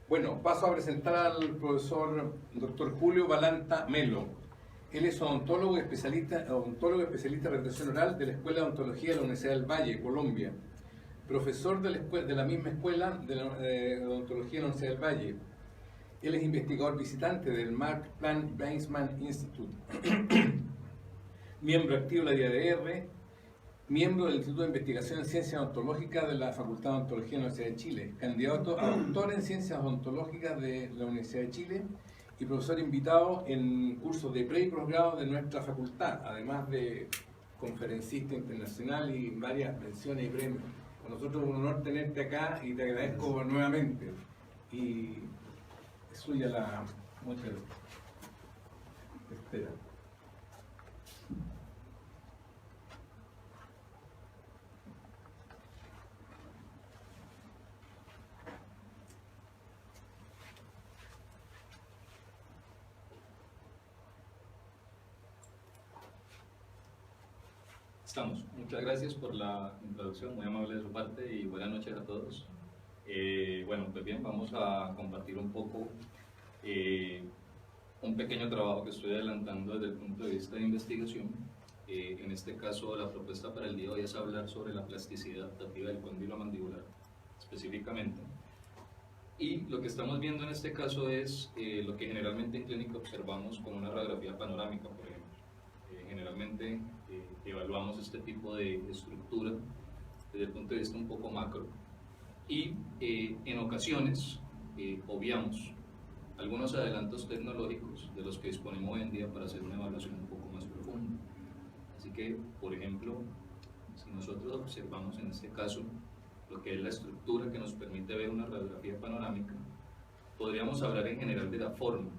Bueno, paso a presentar al profesor Dr. Julio Balanta Melo. Él es odontólogo especialista en retención oral de la Escuela de Odontología de la Universidad del Valle, Colombia. Profesor de la misma escuela de odontología de la Universidad del Valle. Él es investigador visitante del Max Planck Weizmann Institute. Miembro activo de la DIADR, miembro del Instituto de Investigación en Ciencias Odontológicas de la Facultad de Odontología de la Universidad de Chile, candidato a doctor en Ciencias Odontológicas de la Universidad de Chile y profesor invitado en cursos de pre y posgrado de nuestra facultad, además de conferencista internacional y varias menciones y premios. Para nosotros es un honor tenerte acá y te agradezco nuevamente. Y es suya la muestra. Espera. Estamos. Muchas gracias por la introducción, muy amable de su parte y buenas noches a todos. Bueno, pues bien, vamos a compartir un poco un pequeño trabajo que estoy adelantando desde el punto de vista de investigación. En este caso, la propuesta para el día de hoy es hablar sobre la plasticidad adaptativa del cóndilo mandibular, específicamente. Y lo que estamos viendo en este caso es lo que generalmente en clínica observamos con una radiografía panorámica, por ejemplo. Generalmente evaluamos este tipo de estructura desde el punto de vista un poco macro y en ocasiones obviamos algunos adelantos tecnológicos de los que disponemos hoy en día para hacer una evaluación un poco más profunda. Así que, por ejemplo, si nosotros observamos en este caso lo que es la estructura que nos permite ver una radiografía panorámica, podríamos hablar en general de la forma.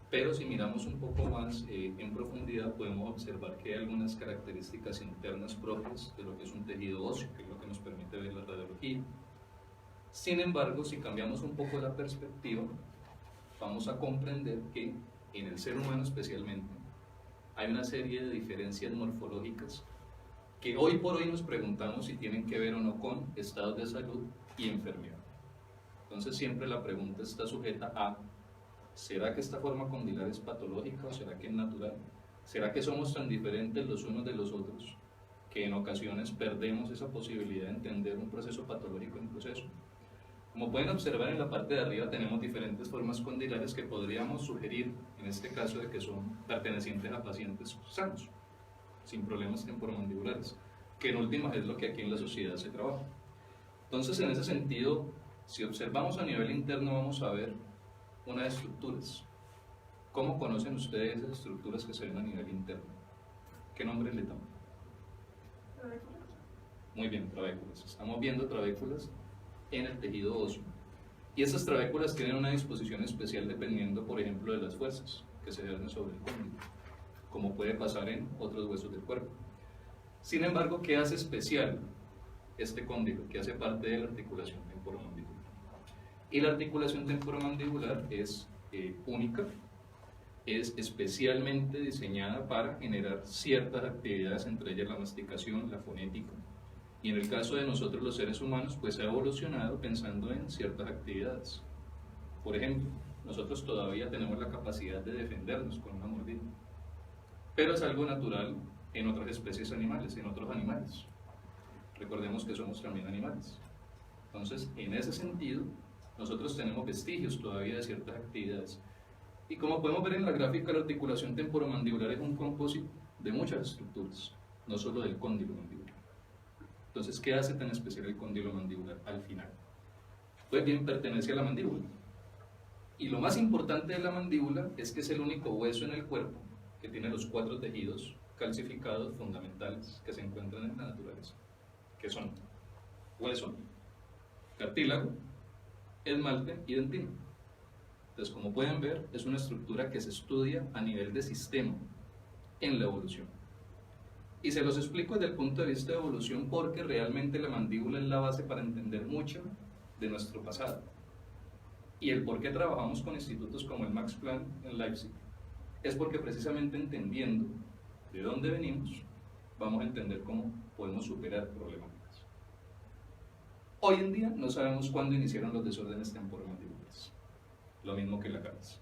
Pero si miramos un poco más en profundidad, podemos observar que hay algunas características internas propias de lo que es un tejido óseo, que es lo que nos permite ver la radiología. Sin embargo, si cambiamos un poco la perspectiva, vamos a comprender que en el ser humano especialmente hay una serie de diferencias morfológicas que hoy por hoy nos preguntamos si tienen que ver o no con estados de salud y enfermedad. Entonces siempre la pregunta está sujeta a: ¿será que esta forma condilar es patológica o será que es natural? ¿Será que somos tan diferentes los unos de los otros que en ocasiones perdemos esa posibilidad de entender un proceso patológico en proceso? Como pueden observar en la parte de arriba tenemos diferentes formas condilares que podríamos sugerir en este caso de que son pertenecientes a pacientes sanos, sin problemas temporomandibulares, que en última es lo que aquí en la sociedad se trabaja. Entonces en ese sentido, si observamos a nivel interno vamos a ver unas estructuras. ¿Cómo conocen ustedes esas estructuras que se ven a nivel interno? ¿Qué nombre le dan? Trabéculas. Muy bien, trabéculas. Estamos viendo trabéculas en el tejido óseo. Y esas trabéculas tienen una disposición especial dependiendo, por ejemplo, de las fuerzas que se ejercen sobre el cóndilo, como puede pasar en otros huesos del cuerpo. Sin embargo, ¿qué hace especial este cóndilo? Que hace parte de la articulación temporomandibular. Y la articulación temporomandibular es única, es especialmente diseñada para generar ciertas actividades, entre ellas la masticación, la fonética. Y en el caso de nosotros los seres humanos, pues ha evolucionado pensando en ciertas actividades. Por ejemplo, nosotros todavía tenemos la capacidad de defendernos con una mordida, pero es algo natural en otras especies animales, en otros animales. Recordemos que somos también animales. Entonces, en ese sentido, nosotros tenemos vestigios todavía de ciertas actividades. Y como podemos ver en la gráfica, la articulación temporomandibular es un compósito de muchas estructuras, no solo del cóndilo mandibular. Entonces, ¿qué hace tan especial el cóndilo mandibular al final? Pues bien, pertenece a la mandíbula. Y lo más importante de la mandíbula es que es el único hueso en el cuerpo que tiene los 4 tejidos calcificados fundamentales que se encuentran en la naturaleza, que son hueso, cartílago, esmalte y dentina. Entonces, como pueden ver, es una estructura que se estudia a nivel de sistema en la evolución. Y se los explico desde el punto de vista de evolución porque realmente la mandíbula es la base para entender mucho de nuestro pasado. Y el por qué trabajamos con institutos como el Max Planck en Leipzig es porque precisamente entendiendo de dónde venimos, vamos a entender cómo podemos superar problemáticas. Hoy en día no sabemos cuándo iniciaron los desórdenes temporomandibulares. dientes. Lo mismo que la cabeza.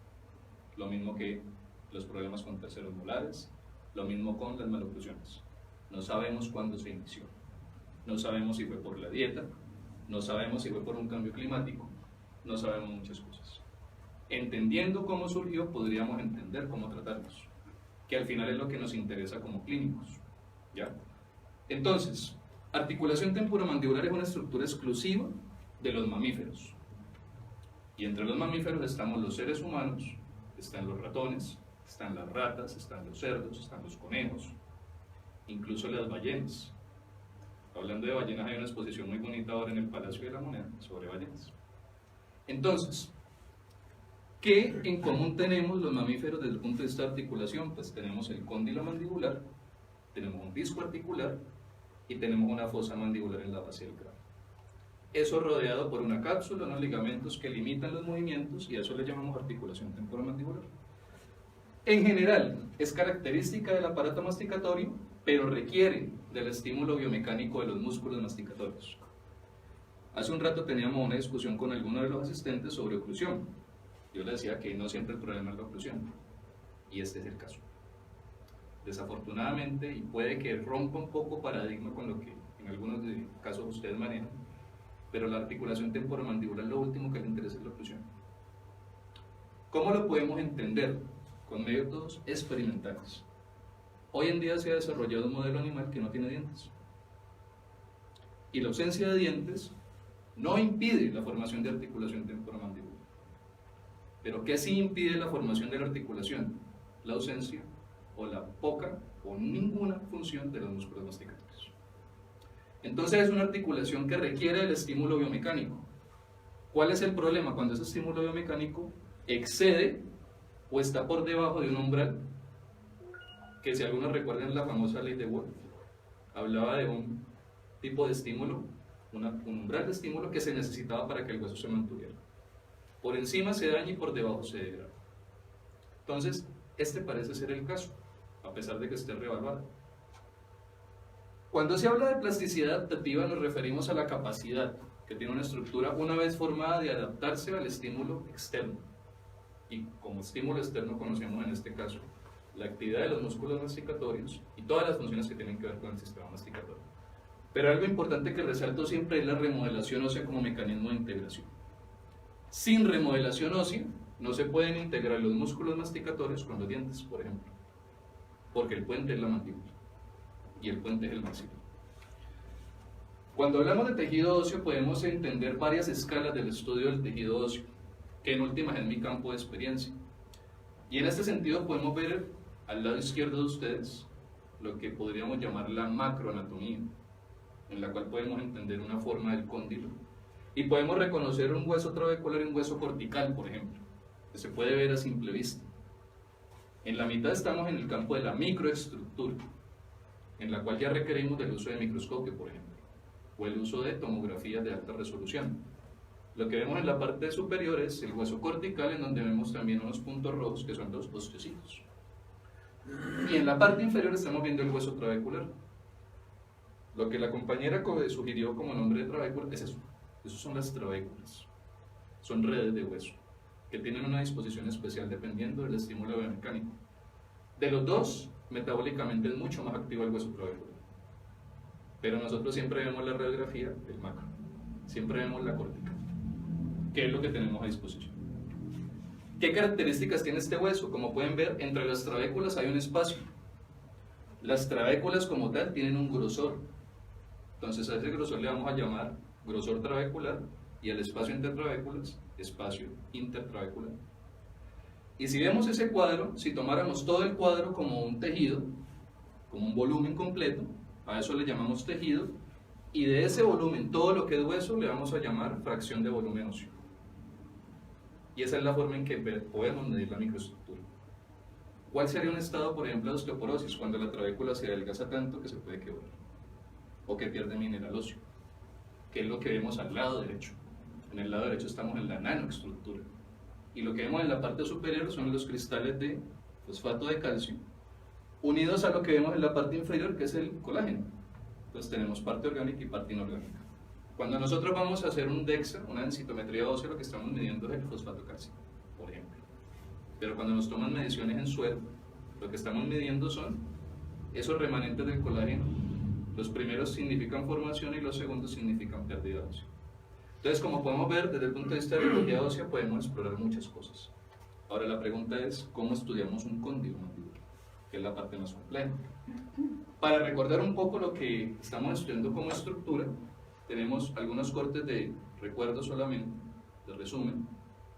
Lo mismo que los problemas con terceros molares. Lo mismo con las maloclusiones. No sabemos cuándo se inició. No sabemos si fue por la dieta. No sabemos si fue por un cambio climático. No sabemos muchas cosas. Entendiendo cómo surgió, podríamos entender cómo tratarlos, que al final es lo que nos interesa como clínicos, ¿ya? Entonces, articulación temporomandibular es una estructura exclusiva de los mamíferos. Y entre los mamíferos estamos los seres humanos, están los ratones, están las ratas, están los cerdos, están los conejos, incluso las ballenas. Hablando de ballenas, hay una exposición muy bonita ahora en el Palacio de la Moneda sobre ballenas. Entonces, ¿qué en común tenemos los mamíferos desde el punto de vista de articulación? Pues tenemos el cóndilo mandibular, tenemos un disco articular y tenemos una fosa mandibular en la base del cráneo. Eso rodeado por una cápsula, unos ligamentos que limitan los movimientos, y a eso le llamamos articulación temporomandibular. En general, es característica del aparato masticatorio, pero requiere del estímulo biomecánico de los músculos masticatorios. Hace un rato teníamos una discusión con alguno de los asistentes sobre oclusión. Yo le decía que no siempre el problema es la oclusión, y este es el caso. Desafortunadamente, y puede que rompa un poco paradigma con lo que en algunos casos ustedes manejan, pero la articulación temporomandibular, lo último que le interesa es la oclusión. ¿Cómo lo podemos entender? Con métodos experimentales. Hoy en día se ha desarrollado un modelo animal que no tiene dientes. Y la ausencia de dientes no impide la formación de articulación temporomandibular. Pero ¿qué sí impide la formación de la articulación? La ausencia o la poca o ninguna función de los músculos masticatorios. Entonces es una articulación que requiere el estímulo biomecánico. ¿Cuál es el problema? Cuando ese estímulo biomecánico excede o está por debajo de un umbral, que si algunos recuerdan la famosa ley de Wolff, hablaba de un tipo de estímulo, un umbral de estímulo que se necesitaba para que el hueso se mantuviera. Por encima se daña y por debajo se degrada. Entonces, este parece ser el caso, a pesar de que esté reevaluado. Cuando se habla de plasticidad adaptativa nos referimos a la capacidad que tiene una estructura una vez formada de adaptarse al estímulo externo. Y como estímulo externo conocemos en este caso la actividad de los músculos masticatorios y todas las funciones que tienen que ver con el sistema masticatorio. Pero algo importante que resalto siempre es la remodelación ósea como mecanismo de integración. Sin remodelación ósea no se pueden integrar los músculos masticatorios con los dientes, por ejemplo, porque el puente es la mandíbula y el puente es el maxilar. Cuando hablamos de tejido óseo podemos entender varias escalas del estudio del tejido óseo, que en últimas es mi campo de experiencia. Y en este sentido podemos ver al lado izquierdo de ustedes lo que podríamos llamar la macroanatomía, en la cual podemos entender una forma del cóndilo y podemos reconocer un hueso trabecular y un hueso cortical, por ejemplo, que se puede ver a simple vista. En la mitad estamos en el campo de la microestructura, en la cual ya requerimos del uso de microscopio, por ejemplo, o el uso de tomografías de alta resolución. Lo que vemos en la parte superior es el hueso cortical, en donde vemos también unos puntos rojos que son los osteocitos. Y en la parte inferior estamos viendo el hueso trabecular. Lo que la compañera sugirió como nombre de trabécula es eso. Esos son las trabéculas. Son redes de hueso que tienen una disposición especial dependiendo del estímulo biomecánico. De los dos, metabólicamente es mucho más activo el hueso trabecular. Pero nosotros siempre vemos la radiografía del macro. Siempre vemos la cortical, que es lo que tenemos a disposición. ¿Qué características tiene este hueso? Como pueden ver, entre las trabéculas hay un espacio. Las trabéculas como tal tienen un grosor. Entonces a ese grosor le vamos a llamar grosor trabecular y al espacio entre trabéculas, espacio intertrabecular. Y si vemos ese cuadro, si tomáramos todo el cuadro como un tejido, como un volumen completo, a eso le llamamos tejido, y de ese volumen, todo lo que es hueso, le vamos a llamar fracción de volumen óseo. Y esa es la forma en que podemos medir la microestructura. ¿Cuál sería un estado, por ejemplo, de osteoporosis? Cuando la trabécula se adelgaza tanto que se puede quebrar, o que pierde mineral óseo, que es lo que vemos al lado derecho. En el lado derecho estamos en la nanoestructura. Y lo que vemos en la parte superior son los cristales de fosfato de calcio, unidos a lo que vemos en la parte inferior, que es el colágeno. Entonces tenemos parte orgánica y parte inorgánica. Cuando nosotros vamos a hacer un DEXA, una densitometría ósea, lo que estamos midiendo es el fosfato cálcico, por ejemplo. Pero cuando nos toman mediciones en suero, lo que estamos midiendo son esos remanentes del colágeno. Los primeros significan formación y los segundos significan pérdida ósea. Entonces, como podemos ver, desde el punto de vista de biología ósea, podemos explorar muchas cosas. Ahora la pregunta es, ¿cómo estudiamos un cóndilo mandibular? Que es la parte más compleja. Para recordar un poco lo que estamos estudiando como estructura, tenemos algunos cortes de recuerdo solamente, de resumen,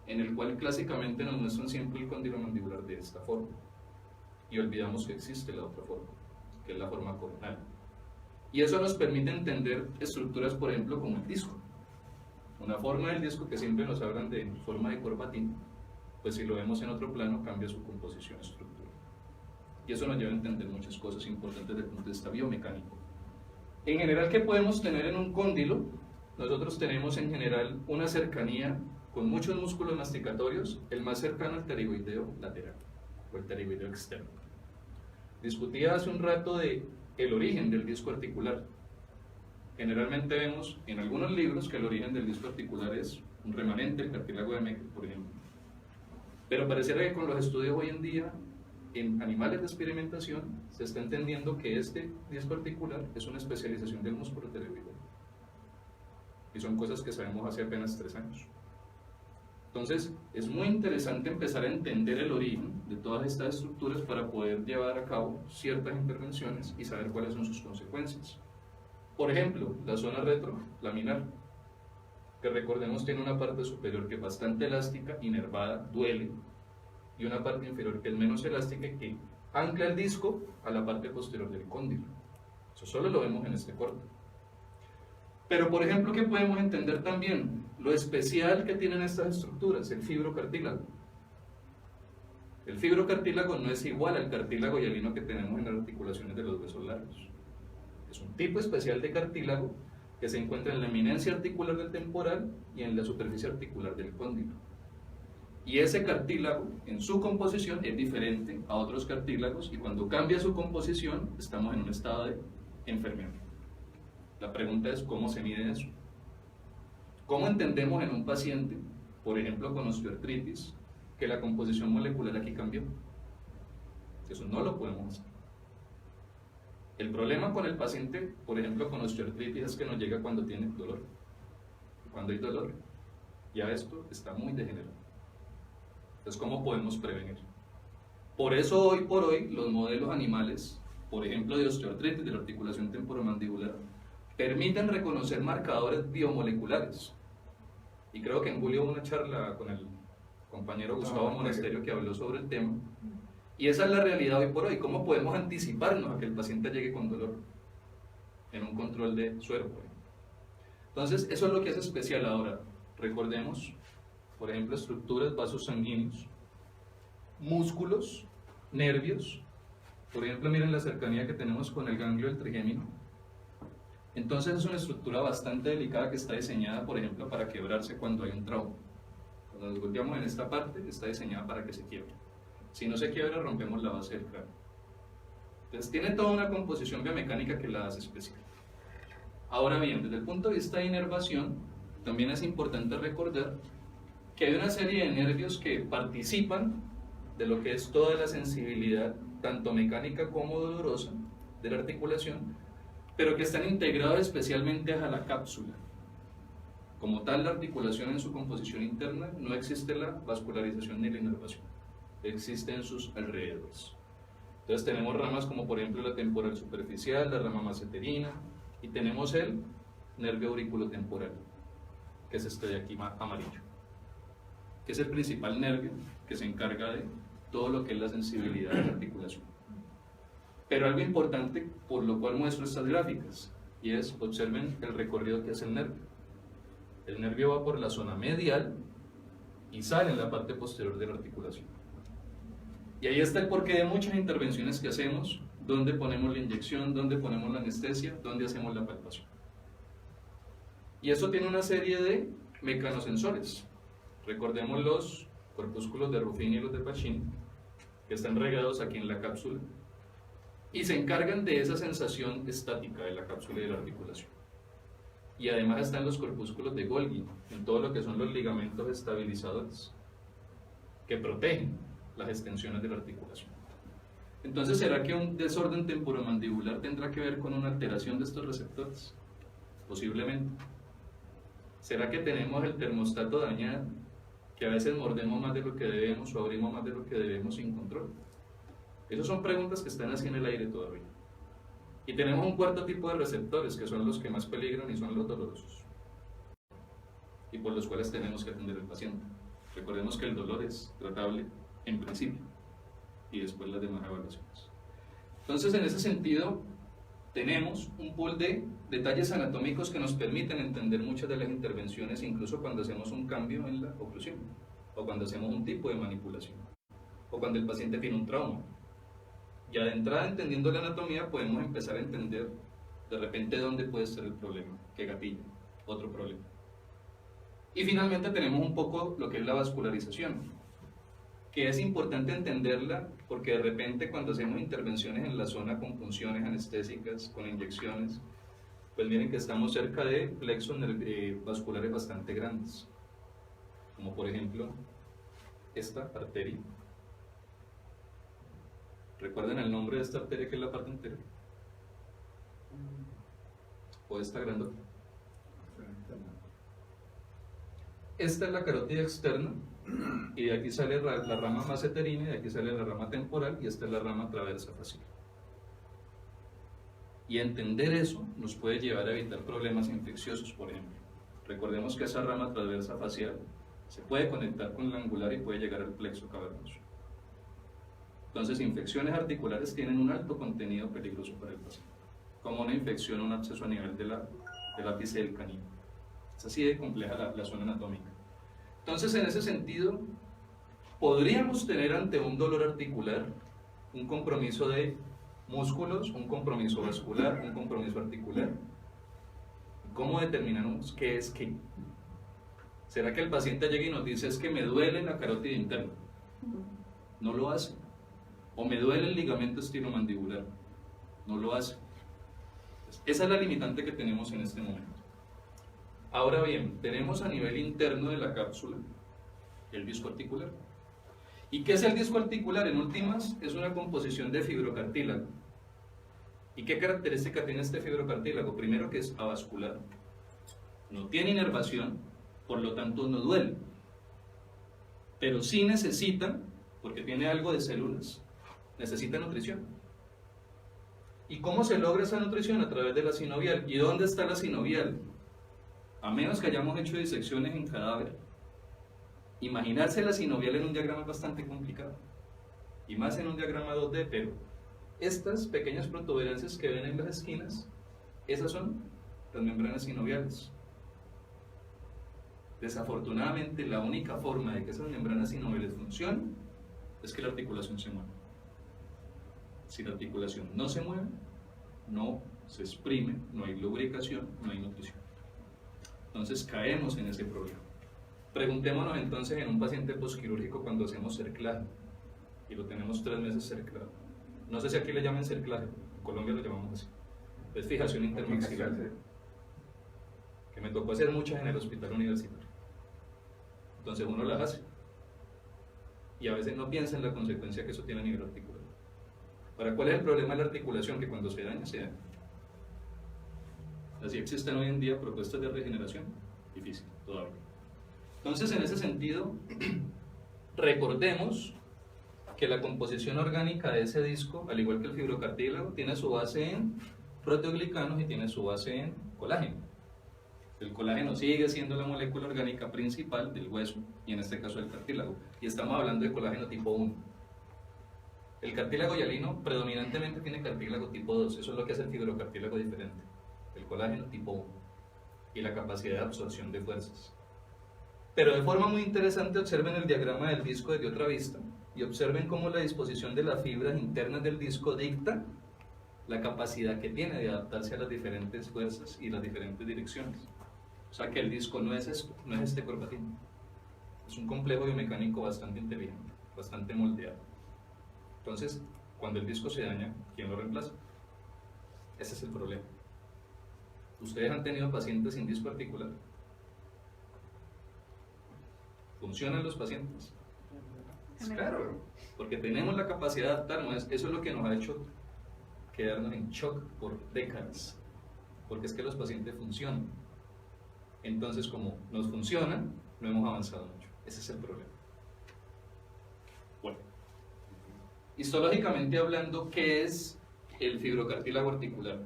en el cual clásicamente nos muestran siempre el cóndilo mandibular de esta forma. Y olvidamos que existe la otra forma, que es la forma coronal. Y eso nos permite entender estructuras, por ejemplo, como el disco. Una forma del disco que siempre nos hablan de forma de corbatín, pues si lo vemos en otro plano cambia su composición estructural. Y eso nos lleva a entender muchas cosas importantes desde el punto de vista biomecánico. En general, ¿qué podemos tener en un cóndilo? Nosotros tenemos en general una cercanía con muchos músculos masticatorios, el más cercano al pterigoideo lateral o el pterigoideo externo. Discutía hace un rato de el origen del disco articular. Generalmente vemos en algunos libros que el origen del disco articular es un remanente, el cartílago de Meckel, por ejemplo. Pero pareciera que con los estudios hoy en día en animales de experimentación se está entendiendo que este disco articular es una especialización del músculo pterigoideo. Y son cosas que sabemos hace apenas 3 años. Entonces, es muy interesante empezar a entender el origen de todas estas estructuras para poder llevar a cabo ciertas intervenciones y saber cuáles son sus consecuencias. Por ejemplo, la zona retrolaminar, que recordemos tiene una parte superior que es bastante elástica, inervada, duele, y una parte inferior que es menos elástica y que ancla el disco a la parte posterior del cóndilo. Eso solo lo vemos en este corte. Pero, por ejemplo, ¿qué podemos entender también? Lo especial que tienen estas estructuras, el fibrocartílago. El fibrocartílago no es igual al cartílago hialino que tenemos en las articulaciones de los huesos largos. Es un tipo especial de cartílago que se encuentra en la eminencia articular del temporal y en la superficie articular del cóndilo. Y ese cartílago, en su composición, es diferente a otros cartílagos y cuando cambia su composición, estamos en un estado de enfermedad. La pregunta es, ¿cómo se mide eso? ¿Cómo entendemos en un paciente, por ejemplo con osteoartritis, que la composición molecular aquí cambió? Eso no lo podemos hacer. El problema con el paciente, por ejemplo con osteoartritis, es que nos llega cuando tiene dolor. Cuando hay dolor, ya esto está muy degenerado. Entonces, ¿cómo podemos prevenir? Por eso, hoy por hoy, los modelos animales, por ejemplo de osteoartritis, de la articulación temporomandibular, permiten reconocer marcadores biomoleculares. Y creo que en julio hubo una charla con el compañero Gustavo Monasterio que habló sobre el tema. Y esa es la realidad hoy por hoy. ¿Cómo podemos anticiparnos a que el paciente llegue con dolor en un control de suero? Entonces, eso es lo que es especial ahora. Recordemos, por ejemplo, estructuras, vasos sanguíneos, músculos, nervios. Por ejemplo, miren la cercanía que tenemos con el ganglio del trigémino. Entonces es una estructura bastante delicada que está diseñada, por ejemplo, para quebrarse cuando hay un trauma. Cuando nos golpeamos en esta parte, está diseñada para que se quiebre. Si no se quiebra, rompemos la base del cráneo. Entonces tiene toda una composición biomecánica que la hace especial. Ahora bien, desde el punto de vista de inervación, también es importante recordar que hay una serie de nervios que participan de lo que es toda la sensibilidad, tanto mecánica como dolorosa, de la articulación, pero que están integrados especialmente a la cápsula. Como tal, la articulación en su composición interna no existe la vascularización ni la inervación, existe en sus alrededores. Entonces tenemos ramas como por ejemplo la temporal superficial, la rama maceterina, y tenemos el nervio auriculotemporal, que es este de aquí amarillo, que es el principal nervio que se encarga de todo lo que es la sensibilidad de la articulación. Pero algo importante por lo cual muestro estas gráficas, y es, observen el recorrido que hace el nervio. El nervio va por la zona medial y sale en la parte posterior de la articulación. Y ahí está el porqué de muchas intervenciones que hacemos, dónde ponemos la inyección, dónde ponemos la anestesia, dónde hacemos la palpación. Y eso tiene una serie de mecanosensores. Recordemos los corpúsculos de Ruffini y los de Pacini, que están regados aquí en la cápsula, y se encargan de esa sensación estática de la cápsula y de la articulación. Y además están los corpúsculos de Golgi, en todo lo que son los ligamentos estabilizadores, que protegen las extensiones de la articulación. Entonces, ¿será que un desorden temporomandibular tendrá que ver con una alteración de estos receptores? Posiblemente. ¿Será que tenemos el termostato dañado? Que a veces mordemos más de lo que debemos o abrimos más de lo que debemos sin control. Esas son preguntas que están así en el aire todavía. Y tenemos un cuarto tipo de receptores, que son los que más peligran y son los dolorosos, y por los cuales tenemos que atender al paciente. Recordemos que el dolor es tratable en principio, y después las demás evaluaciones. Entonces, en ese sentido, tenemos un pool de detalles anatómicos que nos permiten entender muchas de las intervenciones, incluso cuando hacemos un cambio en la oclusión, o cuando hacemos un tipo de manipulación, o cuando el paciente tiene un trauma. Ya de entrada, entendiendo la anatomía, podemos empezar a entender de repente dónde puede ser el problema, qué gatilla, otro problema. Y finalmente tenemos un poco lo que es la vascularización, que es importante entenderla porque de repente cuando hacemos intervenciones en la zona con punciones anestésicas, con inyecciones, pues miren que estamos cerca de plexos vasculares bastante grandes, como por ejemplo esta arteria. ¿Recuerden el nombre de esta arteria, que es la parte anterior? ¿O esta grandota? Esta es la carótida externa, y de aquí sale la rama masseterina, y de aquí sale la rama temporal, y esta es la rama transversa facial. Y entender eso nos puede llevar a evitar problemas infecciosos, por ejemplo. Recordemos que esa rama transversa facial se puede conectar con la angular y puede llegar al plexo cavernoso. Entonces, infecciones articulares tienen un alto contenido peligroso para el paciente, como una infección o un absceso a nivel del ápice del canino. Es así de compleja la zona anatómica. Entonces, en ese sentido, podríamos tener ante un dolor articular un compromiso de músculos, un compromiso vascular, un compromiso articular. ¿Cómo determinamos qué es qué? ¿Será que el paciente llega y nos dice es que me duele la carótida interna? No lo hace. O me duele el ligamento estilomandibular. No lo hace. Esa es la limitante que tenemos en este momento. Ahora bien, tenemos a nivel interno de la cápsula el disco articular. ¿Y qué es el disco articular? En últimas, es una composición de fibrocartílago. ¿Y qué característica tiene este fibrocartílago? Primero, que es avascular. No tiene inervación, por lo tanto no duele. Pero sí necesita, porque tiene algo de células, necesita nutrición. ¿Y cómo se logra esa nutrición? A través de la sinovial. ¿Y dónde está la sinovial? A menos que hayamos hecho disecciones en cadáver, imaginarse la sinovial en un diagrama es bastante complicado. Y más en un diagrama 2D, pero estas pequeñas protuberancias que ven en las esquinas, esas son las membranas sinoviales. Desafortunadamente, la única forma de que esas membranas sinoviales funcionen es que la articulación se mueva. Si la articulación no se mueve, no se exprime, no hay lubricación, no hay nutrición. Entonces caemos en ese problema. Preguntémonos entonces en un paciente posquirúrgico cuando hacemos cerclaje y lo tenemos 3 meses cerclado. No sé si aquí le llaman cerclaje, en Colombia lo llamamos así. Es fijación intermaxilar, que me tocó hacer muchas en el hospital universitario. Entonces uno las hace y a veces no piensa en la consecuencia que eso tiene a nivel articular. ¿Para cuál es el problema de la articulación? Que cuando se daña, se daña. Así existen hoy en día propuestas de regeneración, difícil todavía. Entonces, en ese sentido, recordemos que la composición orgánica de ese disco, al igual que el fibrocartílago, tiene su base en proteoglicanos y tiene su base en colágeno. El colágeno sigue siendo la molécula orgánica principal del hueso, y en este caso del cartílago, y estamos hablando de colágeno tipo 1. El cartílago hialino predominantemente tiene cartílago tipo 2, eso es lo que hace el fibrocartílago diferente. El colágeno tipo 1 y la capacidad de absorción de fuerzas. Pero de forma muy interesante observen el diagrama del disco desde otra vista y observen cómo la disposición de las fibras internas del disco dicta la capacidad que tiene de adaptarse a las diferentes fuerzas y las diferentes direcciones. O sea que el disco no es esto, no es este corbatín. Es un complejo biomecánico bastante inteligente, bastante moldeado. Entonces, cuando el disco se daña, ¿quién lo reemplaza? Ese es el problema. ¿Ustedes han tenido pacientes sin disco articular? ¿Funcionan los pacientes? Claro, porque tenemos la capacidad de adaptarnos. Eso es lo que nos ha hecho quedarnos en shock por décadas, porque es que los pacientes funcionan. Entonces, como nos funcionan, no hemos avanzado mucho. Ese es el problema. Bueno, histológicamente hablando, ¿qué es el fibrocartílago articular?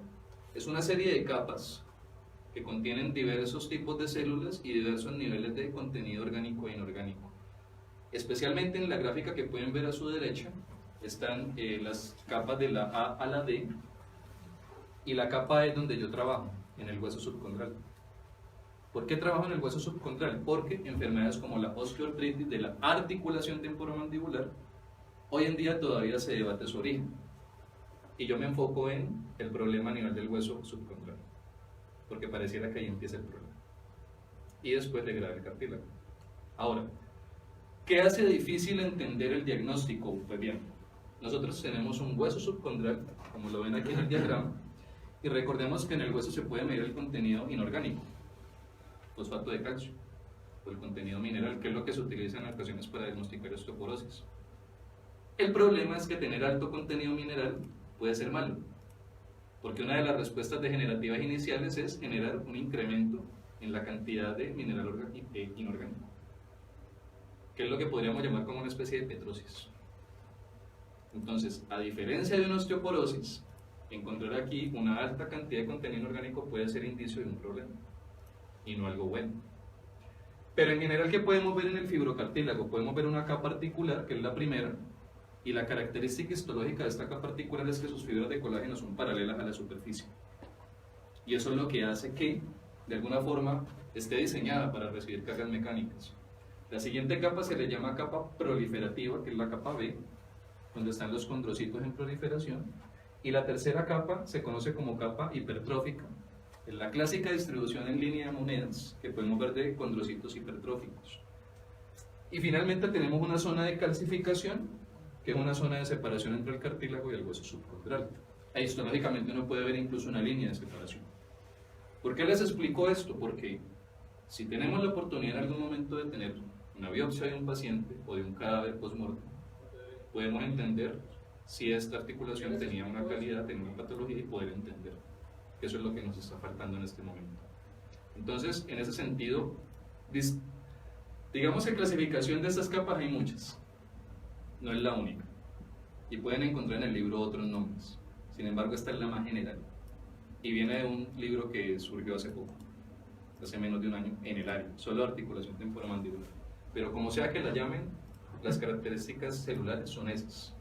Es una serie de capas que contienen diversos tipos de células y diversos niveles de contenido orgánico e inorgánico. Especialmente en la gráfica que pueden ver a su derecha están las capas de la A a la D, y la capa E es donde yo trabajo, en el hueso subcondral. ¿Por qué trabajo en el hueso subcondral? Porque enfermedades como la osteoartritis de la articulación temporomandibular hoy en día todavía se debate su origen, y yo me enfoco en el problema a nivel del hueso subcondral, porque pareciera que ahí empieza el problema, y después degrada el cartílago. Ahora, ¿qué hace difícil entender el diagnóstico? Pues bien, nosotros tenemos un hueso subcondral, como lo ven aquí en el diagrama, y recordemos que en el hueso se puede medir el contenido inorgánico, fosfato de calcio, o el contenido mineral, que es lo que se utiliza en ocasiones para diagnosticar osteoporosis. El problema es que tener alto contenido mineral puede ser malo, porque una de las respuestas degenerativas iniciales es generar un incremento en la cantidad de mineral inorgánico, que es lo que podríamos llamar como una especie de petrosis. Entonces, a diferencia de una osteoporosis, encontrar aquí una alta cantidad de contenido inorgánico puede ser indicio de un problema, y no algo bueno. Pero en general, ¿qué podemos ver en el fibrocartílago? Podemos ver una capa articular, que es la primera, y la característica histológica de esta capa articular es que sus fibras de colágeno son paralelas a la superficie. Y eso es lo que hace que, de alguna forma, esté diseñada para recibir cargas mecánicas. La siguiente capa se le llama capa proliferativa, que es la capa B, donde están los condrocitos en proliferación. Y la tercera capa se conoce como capa hipertrófica. Es la clásica distribución en línea de monedas que podemos ver de condrocitos hipertróficos. Y finalmente tenemos una zona de calcificación, que es una zona de separación entre el cartílago y el hueso subcondral. Ahí histológicamente uno puede ver incluso una línea de separación. ¿Por qué les explico esto? Porque si tenemos la oportunidad en algún momento de tener una biopsia de un paciente o de un cadáver post-mortem, podemos entender si esta articulación tenía una calidad, tenía una patología, y poder entender que eso es lo que nos está faltando en este momento. Entonces, en ese sentido, digamos que clasificación de estas capas hay muchas, no es la única, y pueden encontrar en el libro otros nombres. Sin embargo, esta es la más general, y viene de un libro que surgió hace poco, hace menos de un año, en el área, solo articulación temporomandibular. Pero como sea que la llamen, las características celulares son esas.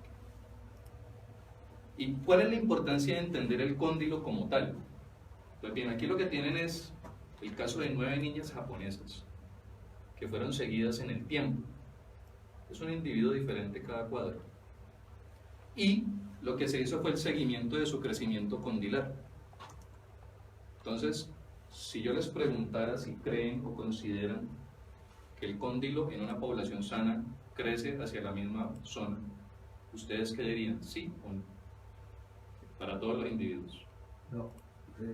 ¿Y cuál es la importancia de entender el cóndilo como tal? Pues bien, aquí lo que tienen es el caso de 9 niñas japonesas que fueron seguidas en el tiempo. Es un individuo diferente cada cuadro. Y lo que se hizo fue el seguimiento de su crecimiento condilar. Entonces, si yo les preguntara si creen o consideran que el cóndilo en una población sana crece hacia la misma zona, ¿ustedes qué dirían? ¿Sí o no? Para todos los individuos. No. Sí.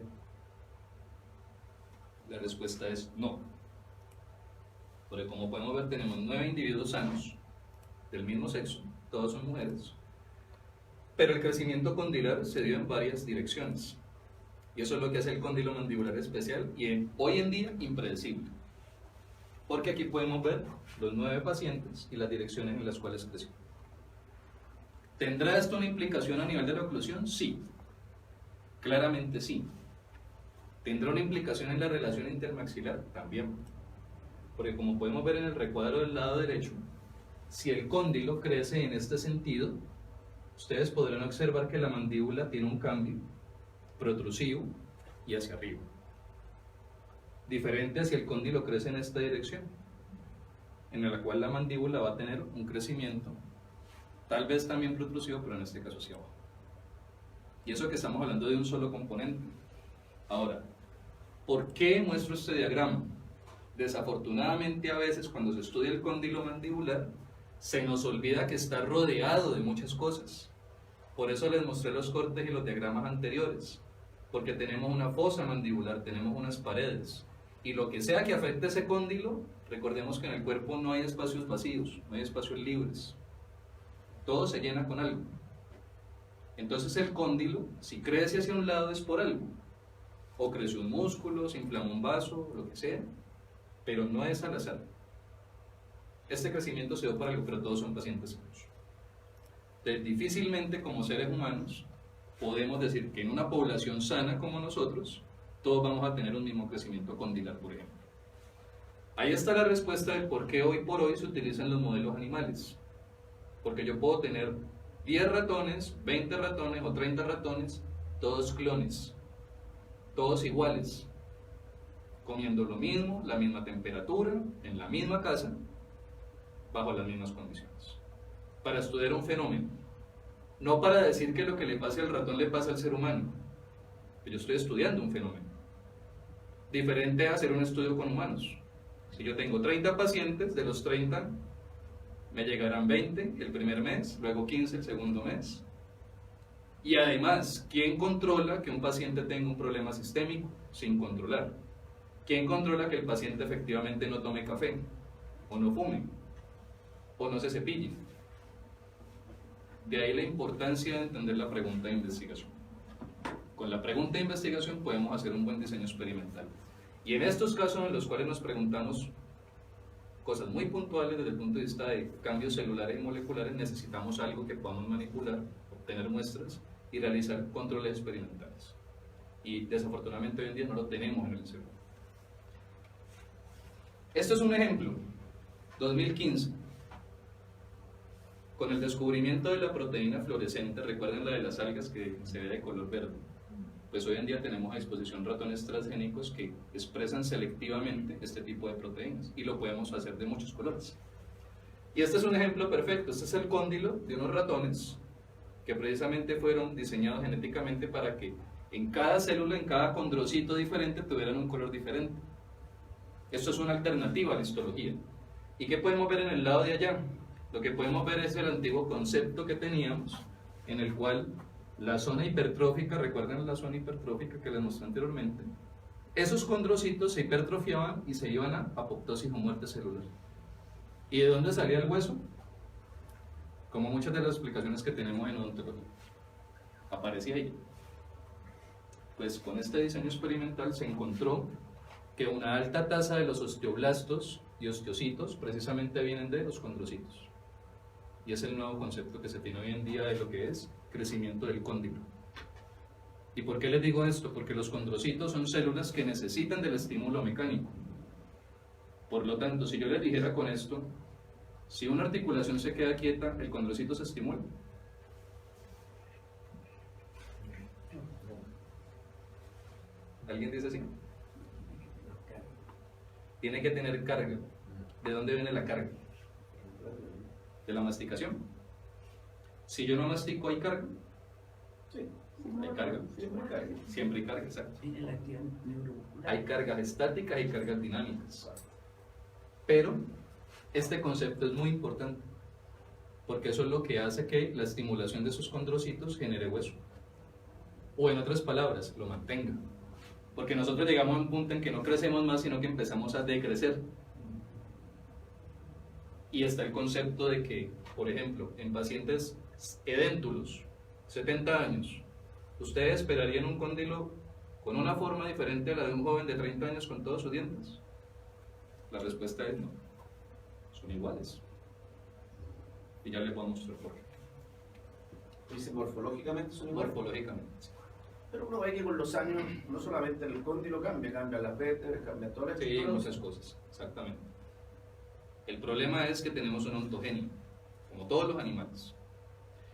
La respuesta es no. Porque como podemos ver, tenemos 9 individuos sanos del mismo sexo, todos son mujeres, pero el crecimiento condilar se dio en varias direcciones, y eso es lo que hace el cóndilo mandibular especial y hoy en día impredecible, porque aquí podemos ver los 9 pacientes y las direcciones en las cuales creció. ¿Tendrá esto una implicación a nivel de la oclusión? Sí, claramente sí. ¿Tendrá una implicación en la relación intermaxilar? También, porque como podemos ver en el recuadro del lado derecho, si el cóndilo crece en este sentido, ustedes podrán observar que la mandíbula tiene un cambio protrusivo y hacia arriba, diferente a si el cóndilo crece en esta dirección, en la cual la mandíbula va a tener un crecimiento, tal vez también protrusivo, pero en este caso hacia abajo. Y eso que estamos hablando de un solo componente. Ahora, ¿por qué muestro este diagrama? Desafortunadamente, a veces cuando se estudia el cóndilo mandibular, se nos olvida que está rodeado de muchas cosas. Por eso les mostré los cortes y los diagramas anteriores. porque tenemos una fosa mandibular, tenemos unas paredes, y lo que sea que afecte ese cóndilo, recordemos que en el cuerpo no hay espacios vacíos, no hay espacios libres, todo se llena con algo. Entonces el cóndilo, si crece hacia un lado es por algo, o creció un músculo, se inflamó un vaso, lo que sea, pero no es al azar. Este crecimiento se dio por algo, pero todos son pacientes sanos. Entonces, difícilmente como seres humanos podemos decir que en una población sana como nosotros, todos vamos a tener un mismo crecimiento condilar, por ejemplo. Ahí está la respuesta del por qué hoy por hoy se utilizan los modelos animales. Porque yo puedo tener 10 ratones, 20 ratones o 30 ratones, todos clones, todos iguales, comiendo lo mismo, la misma temperatura, en la misma casa, bajo las mismas condiciones, para estudiar un fenómeno, no para decir que lo que le pase al ratón le pasa al ser humano. Yo estoy estudiando un fenómeno, diferente a hacer un estudio con humanos. Si yo tengo 30 pacientes, de los 30 me llegarán 20 el primer mes, luego 15 el segundo mes. Y además, ¿quién controla que un paciente tenga un problema sistémico sin controlar? ¿Quién controla que el paciente efectivamente no tome café, o no fume, o no se cepille? De ahí la importancia de entender la pregunta de investigación. Con la pregunta de investigación podemos hacer un buen diseño experimental. Y en estos casos en los cuales nos preguntamos cosas muy puntuales desde el punto de vista de cambios celulares y moleculares, necesitamos algo que podamos manipular, obtener muestras y realizar controles experimentales. Y desafortunadamente hoy en día no lo tenemos en el celular. Esto es un ejemplo, 2015, con el descubrimiento de la proteína fluorescente, recuerden la de las algas que se ve de color verde, pues hoy en día tenemos a disposición ratones transgénicos que expresan selectivamente este tipo de proteínas y lo podemos hacer de muchos colores. Y este es un ejemplo perfecto, este es el cóndilo de unos ratones que precisamente fueron diseñados genéticamente para que en cada célula, en cada condrocito diferente tuvieran un color diferente. Esto es una alternativa a la histología. ¿Y qué podemos ver en el lado de allá? Lo que podemos ver es el antiguo concepto que teníamos, en el cual la zona hipertrófica, recuerden la zona hipertrófica que les mostré anteriormente, esos condrocitos se hipertrofiaban y se iban a apoptosis o muerte celular. ¿Y de dónde salía el hueso? Como muchas de las explicaciones que tenemos en odontología. Aparecía ahí. Pues con este diseño experimental se encontró que una alta tasa de los osteoblastos y osteocitos precisamente vienen de los condrocitos. Y es el nuevo concepto que se tiene hoy en día de lo que es crecimiento del cóndilo. ¿Y por qué les digo esto? Porque los condrocitos son células que necesitan del estímulo mecánico. Por lo tanto, si yo les dijera con esto, si una articulación se queda quieta, el condrocito se estimula. ¿Alguien dice así? Tiene que tener carga. ¿De dónde viene la carga? De la masticación. Si yo no mastico, ¿hay carga? Sí. Hay carga. Siempre hay carga. Siempre hay carga, exacto. Tiene la actividad neuromuscular. Hay cargas estáticas y cargas dinámicas. Pero este concepto es muy importante, porque eso es lo que hace que la estimulación de esos condrocitos genere hueso. O en otras palabras, lo mantenga. Porque nosotros llegamos a un punto en que no crecemos más, sino que empezamos a decrecer. Y está el concepto de que, por ejemplo, en pacientes edéntulos, 70 años, ¿ustedes esperarían un cóndilo con una forma diferente a la de un joven de 30 años con todos sus dientes? La respuesta es no. Son iguales. Y ya les voy a mostrar por qué. Dice morfológicamente son iguales. Morfológicamente. Sí. Pero uno ve que con los años no solamente el cóndilo cambia las vértebras, cambia toda la Sí, estructura. muchas cosas, exactamente. El problema es que tenemos una ontogenia, como todos los animales.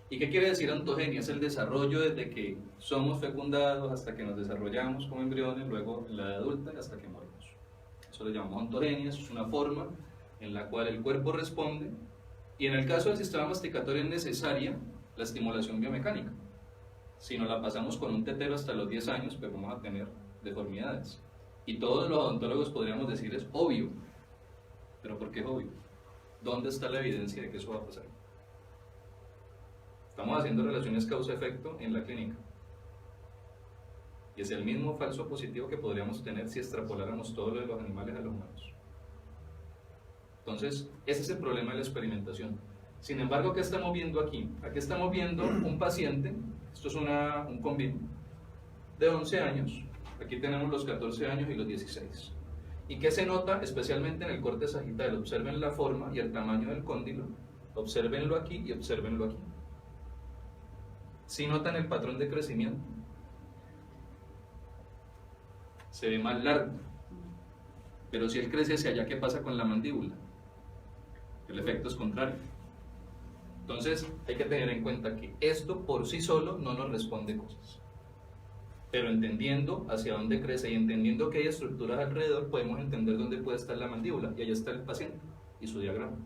¿Y qué quiere decir ontogenia? Es el desarrollo desde que somos fecundados hasta que nos desarrollamos como embriones, luego en la edad adulta y hasta que morimos. Eso lo llamamos ontogenia, eso es una forma en la cual el cuerpo responde, y en el caso del sistema masticatorio es necesaria la estimulación biomecánica. Si no la pasamos con un tetero hasta los 10 años, pues vamos a tener deformidades. Y todos los odontólogos podríamos decir es obvio. ¿Pero por qué es obvio? ¿Dónde está la evidencia de que eso va a pasar? Estamos haciendo relaciones causa-efecto en la clínica. Y es el mismo falso positivo que podríamos tener si extrapoláramos todo lo de los animales a los humanos. Entonces, ese es el problema de la experimentación. Sin embargo, ¿qué estamos viendo aquí? Aquí estamos viendo un paciente, esto es un convivio, de 11 años. Aquí tenemos los 14 años y los 16. ¿Y qué se nota? Especialmente en el corte sagital. Observen la forma y el tamaño del cóndilo. Obsérvenlo aquí y obsérvenlo aquí. ¿Sí notan el patrón de crecimiento? Se ve más largo. Pero si él crece hacia allá, ¿qué pasa con la mandíbula? El efecto es contrario. Entonces, hay que tener en cuenta que esto por sí solo no nos responde cosas. Pero entendiendo hacia dónde crece y entendiendo que hay estructuras alrededor, podemos entender dónde puede estar la mandíbula. Y ahí está el paciente y su diagrama.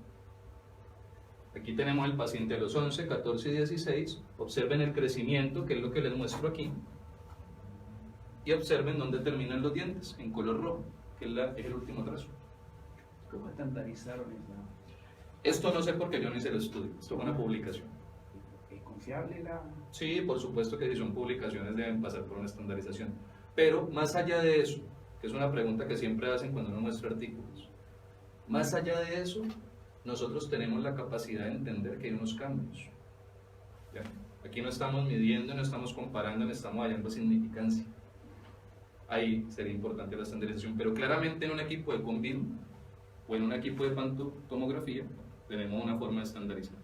Aquí tenemos el paciente a los 11, 14 y 16. Observen el crecimiento, que es lo que les muestro aquí. Y observen dónde terminan los dientes, en color rojo, que es el último trazo. ¿Cómo estandarizaron esa? Esto no sé por qué yo no hice el estudio. Esto es una publicación. ¿Es confiable la...? Sí, por supuesto que si son publicaciones deben pasar por una estandarización. Pero más allá de eso, que es una pregunta que siempre hacen cuando uno muestra artículos, más allá de eso, nosotros tenemos la capacidad de entender que hay unos cambios. ¿Ya? Aquí no estamos midiendo, no estamos comparando, no estamos hallando significancia. Ahí sería importante la estandarización, pero claramente en un equipo de convivio o en un equipo de pantomografía tenemos una forma de estandarizar.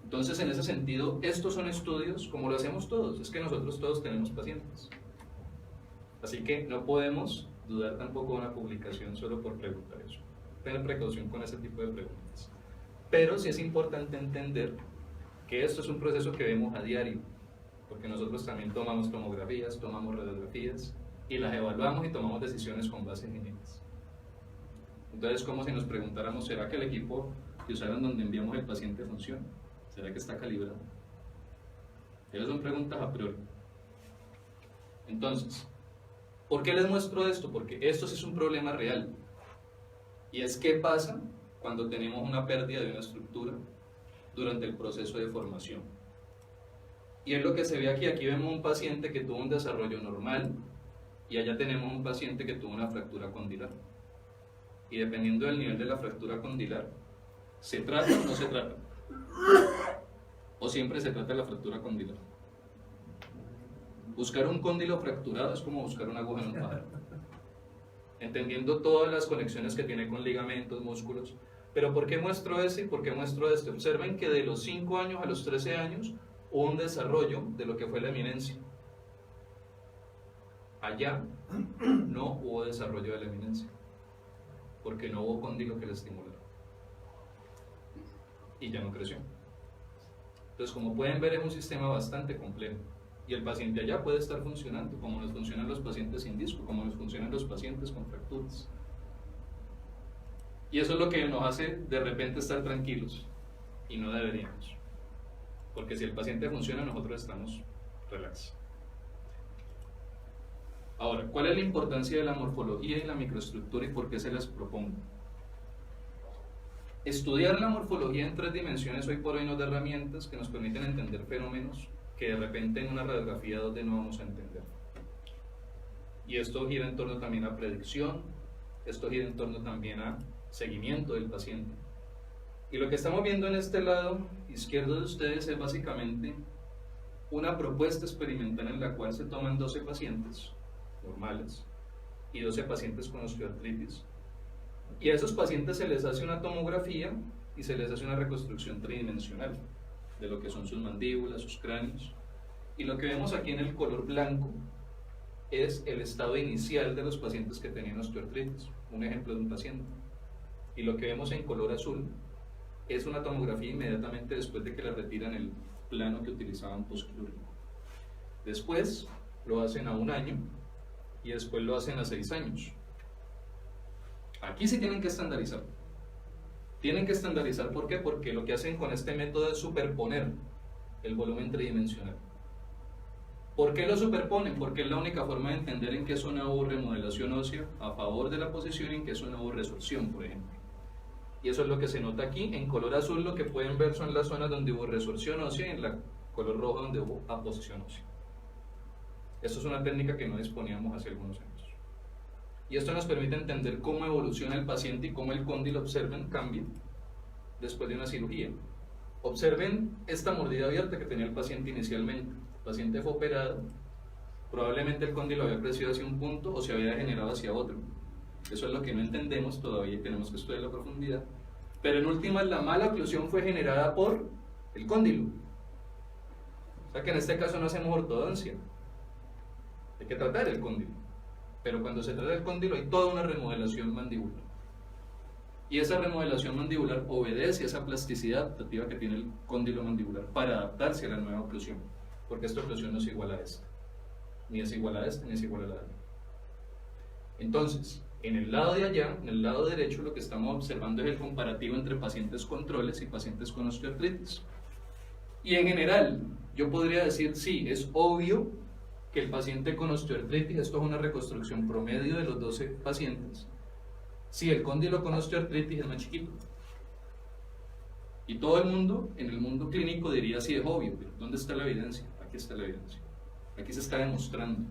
Entonces, en ese sentido, estos son estudios como lo hacemos todos, es que nosotros todos tenemos pacientes. Así que no podemos dudar tampoco de una publicación solo por preguntar eso. Tener precaución con ese tipo de preguntas. Pero sí es importante entender que esto es un proceso que vemos a diario, porque nosotros también tomamos tomografías, tomamos radiografías y las evaluamos y tomamos decisiones con base en ellas. Entonces, como si nos preguntáramos, ¿será que el equipo que usaron donde enviamos el paciente funciona? ¿Será que está calibrado? Esas son preguntas a priori. Entonces, ¿por qué les muestro esto? Porque esto sí es un problema real. Y es qué pasa cuando tenemos una pérdida de una estructura durante el proceso de formación. Y es lo que se ve aquí. Aquí vemos un paciente que tuvo un desarrollo normal y allá tenemos un paciente que tuvo una fractura condilar. Y dependiendo del nivel de la fractura condilar, ¿se trata o no se trata? ¿O siempre se trata de la fractura condilar? Buscar un cóndilo fracturado es como buscar una aguja en un pájaro. Entendiendo todas las conexiones que tiene con ligamentos, músculos. Pero ¿por qué muestro eso y por qué muestro esto? Observen que de los 5 años a los 13 años hubo un desarrollo de lo que fue la eminencia. Allá no hubo desarrollo de la eminencia, porque no hubo cóndilo que la estimulara. Y ya no creció. Entonces, como pueden ver, es un sistema bastante complejo. Y el paciente allá puede estar funcionando, como nos funcionan los pacientes sin disco, como nos funcionan los pacientes con fracturas. Y eso es lo que nos hace de repente estar tranquilos, y no deberíamos. Porque si el paciente funciona, nosotros estamos relax. Ahora, ¿cuál es la importancia de la morfología y la microestructura y por qué se las propongo? Estudiar la morfología en 3 dimensiones hoy por hoy nos da herramientas que nos permiten entender fenómenos que de repente en una radiografía 2D no vamos a entender. Y esto gira en torno también a predicción, esto gira en torno también a seguimiento del paciente. Y lo que estamos viendo en este lado izquierdo de ustedes es básicamente una propuesta experimental en la cual se toman 12 pacientes normales y 12 pacientes con osteoartritis. Y a esos pacientes se les hace una tomografía y se les hace una reconstrucción tridimensional de lo que son sus mandíbulas, sus cráneos. Y lo que vemos aquí en el color blanco es el estado inicial de los pacientes que tenían osteoartritis, un ejemplo de un paciente. Y lo que vemos en color azul es una tomografía inmediatamente después de que le retiran el plano que utilizaban postquirúrgico. Después lo hacen a 1 año y después lo hacen a 6 años. Aquí sí tienen que estandarizar. Tienen que estandarizar, ¿por qué? Porque lo que hacen con este método es superponer el volumen tridimensional. ¿Por qué lo superponen? Porque es la única forma de entender en qué zona hubo remodelación ósea a favor de la posición y en qué zona hubo resorción, por ejemplo. Y eso es lo que se nota aquí. En color azul lo que pueden ver son las zonas donde hubo resorción ósea y en la color rojo donde hubo aposición ósea. Esto es una técnica que no disponíamos hace algunos años. Y esto nos permite entender cómo evoluciona el paciente y cómo el cóndilo, observen, cambia después de una cirugía. Observen esta mordida abierta que tenía el paciente inicialmente. El paciente fue operado, probablemente el cóndilo había crecido hacia un punto o se había degenerado hacia otro. Eso es lo que no entendemos todavía y tenemos que estudiar a profundidad. Pero en últimas, la mala oclusión fue generada por el cóndilo. O sea que en este caso no hacemos ortodoncia. Hay que tratar el cóndilo. Pero cuando se trata del cóndilo hay toda una remodelación mandibular. Y esa remodelación mandibular obedece a esa plasticidad adaptativa que tiene el cóndilo mandibular para adaptarse a la nueva oclusión. Porque esta oclusión no es igual a esta. Ni es igual a esta, ni es igual a la de allá. Entonces, en el lado de allá, en el lado derecho, lo que estamos observando es el comparativo entre pacientes controles y pacientes con osteoartritis. Y en general, yo podría decir, sí, es obvio que el paciente con osteoartritis, esto es una reconstrucción promedio de los 12 pacientes, sí, el cóndilo con osteoartritis es más chiquito. Y todo el mundo, en el mundo clínico, diría, sí, es obvio, pero ¿dónde está la evidencia? Aquí está la evidencia. Aquí se está demostrando.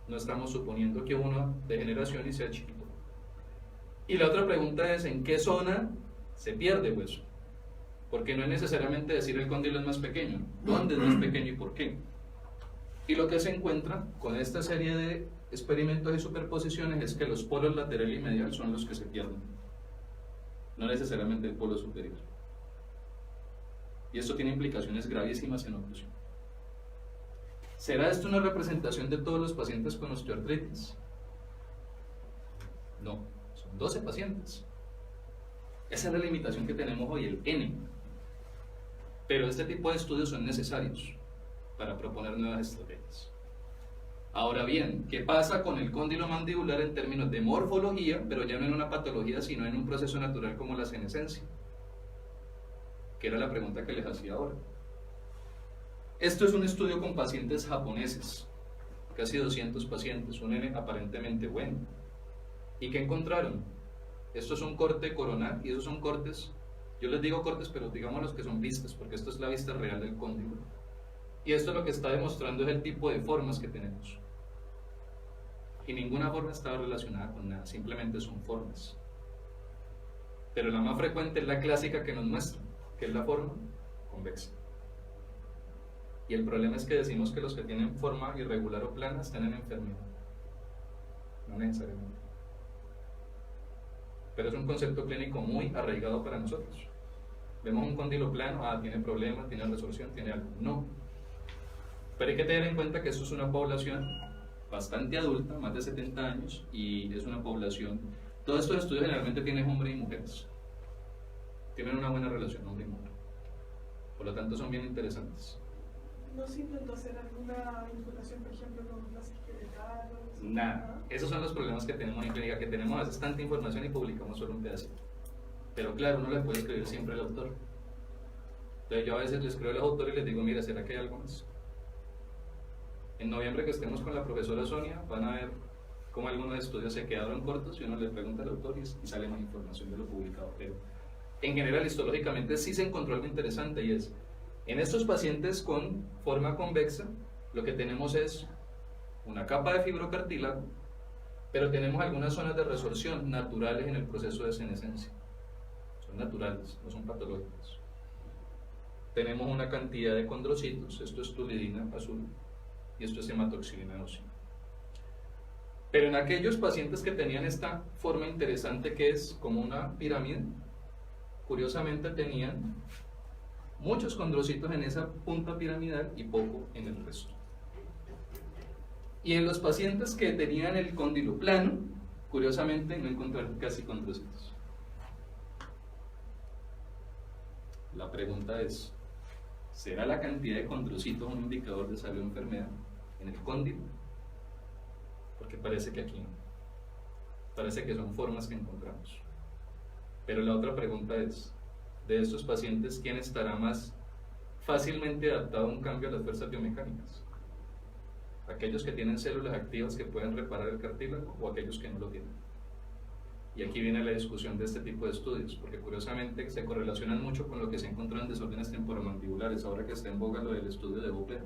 No estamos suponiendo que uno degeneración y sea chiquito. Y la otra pregunta es, ¿en qué zona se pierde hueso? Porque no es necesariamente decir el cóndilo es más pequeño. ¿Dónde es más pequeño y por qué? Y lo que se encuentra con esta serie de experimentos y superposiciones es que los polos lateral y medial son los que se pierden. No necesariamente el polo superior. Y esto tiene implicaciones gravísimas en oclusión. ¿Será esto una representación de todos los pacientes con osteoartritis? No, son 12 pacientes. Esa es la limitación que tenemos hoy, el N. Pero este tipo de estudios son necesarios para proponer nuevas estrategias. Ahora bien, ¿qué pasa con el cóndilo mandibular en términos de morfología, pero ya no en una patología, sino en un proceso natural como la senescencia? Que era la pregunta que les hacía ahora. Esto es un estudio con pacientes japoneses, casi 200 pacientes, un N aparentemente bueno. ¿Y qué encontraron? Esto es un corte coronal y esos son cortes, yo les digo cortes, pero digamos los que son vistas, porque esto es la vista real del cóndilo. Y esto lo que está demostrando es el tipo de formas que tenemos. Y ninguna forma está relacionada con nada, simplemente son formas. Pero la más frecuente es la clásica que nos muestra, que es la forma convexa. Y el problema es que decimos que los que tienen forma irregular o plana están en enfermedad. No necesariamente. Pero es un concepto clínico muy arraigado para nosotros. Vemos un cóndilo plano, tiene problemas, tiene resorción, tiene algo. No. Pero hay que tener en cuenta que esto es una población bastante adulta, más de 70 años, y es una población... Todos estos estudios generalmente tienen hombres y mujeres. Tienen una buena relación hombre y mujer. Por lo tanto son bien interesantes. ¿No se intentó hacer alguna vinculación, por ejemplo, con clase esqueletal? Nada. Esos son los problemas que tenemos en clínica, que tenemos a veces tanta información y publicamos solo un pedacito. Pero claro, uno le puede escribir siempre al autor. Entonces yo a veces le escribo al autor y les digo, mira, ¿será que hay algo más? En noviembre que estemos con la profesora Sonia, van a ver cómo algunos estudios se quedaron cortos y uno le pregunta al autor y sale más información de lo publicado. Pero en general, histológicamente sí se encontró algo interesante, y es, en estos pacientes con forma convexa, lo que tenemos es una capa de fibrocartílago, pero tenemos algunas zonas de resorción naturales en el proceso de senescencia. Son naturales, no son patológicas. Tenemos una cantidad de condrocitos, esto es tulidina azul y esto es hematoxilina ósea. Pero en aquellos pacientes que tenían esta forma interesante que es como una pirámide, curiosamente tenían muchos condrocitos en esa punta piramidal y poco en el resto. Y en los pacientes que tenían el cóndilo plano, curiosamente no encontraron casi condrocitos. La pregunta es, ¿será la cantidad de condrocitos un indicador de salud o enfermedad en el cóndilo? Porque parece que aquí no. Parece que son formas que encontramos. Pero la otra pregunta es, de estos pacientes, ¿quién estará más fácilmente adaptado a un cambio a las fuerzas biomecánicas? ¿Aquellos que tienen células activas que pueden reparar el cartílago o aquellos que no lo tienen? Y aquí viene la discusión de este tipo de estudios, porque curiosamente se correlacionan mucho con lo que se encontró en desórdenes temporomandibulares, ahora que está en boga lo del estudio de Bopler.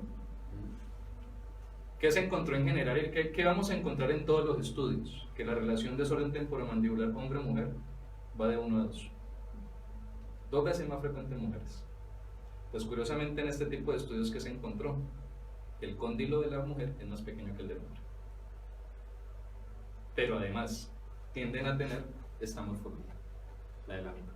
¿Qué se encontró en general? ¿Qué vamos a encontrar en todos los estudios? Que la relación desorden temporomandibular hombre-mujer va de 1 a 2. 2 veces más frecuente en mujeres. Pues curiosamente en este tipo de estudios que se encontró, el cóndilo de la mujer es más pequeño que el del hombre. Pero además tienden a tener esta morfología, la de la mitad.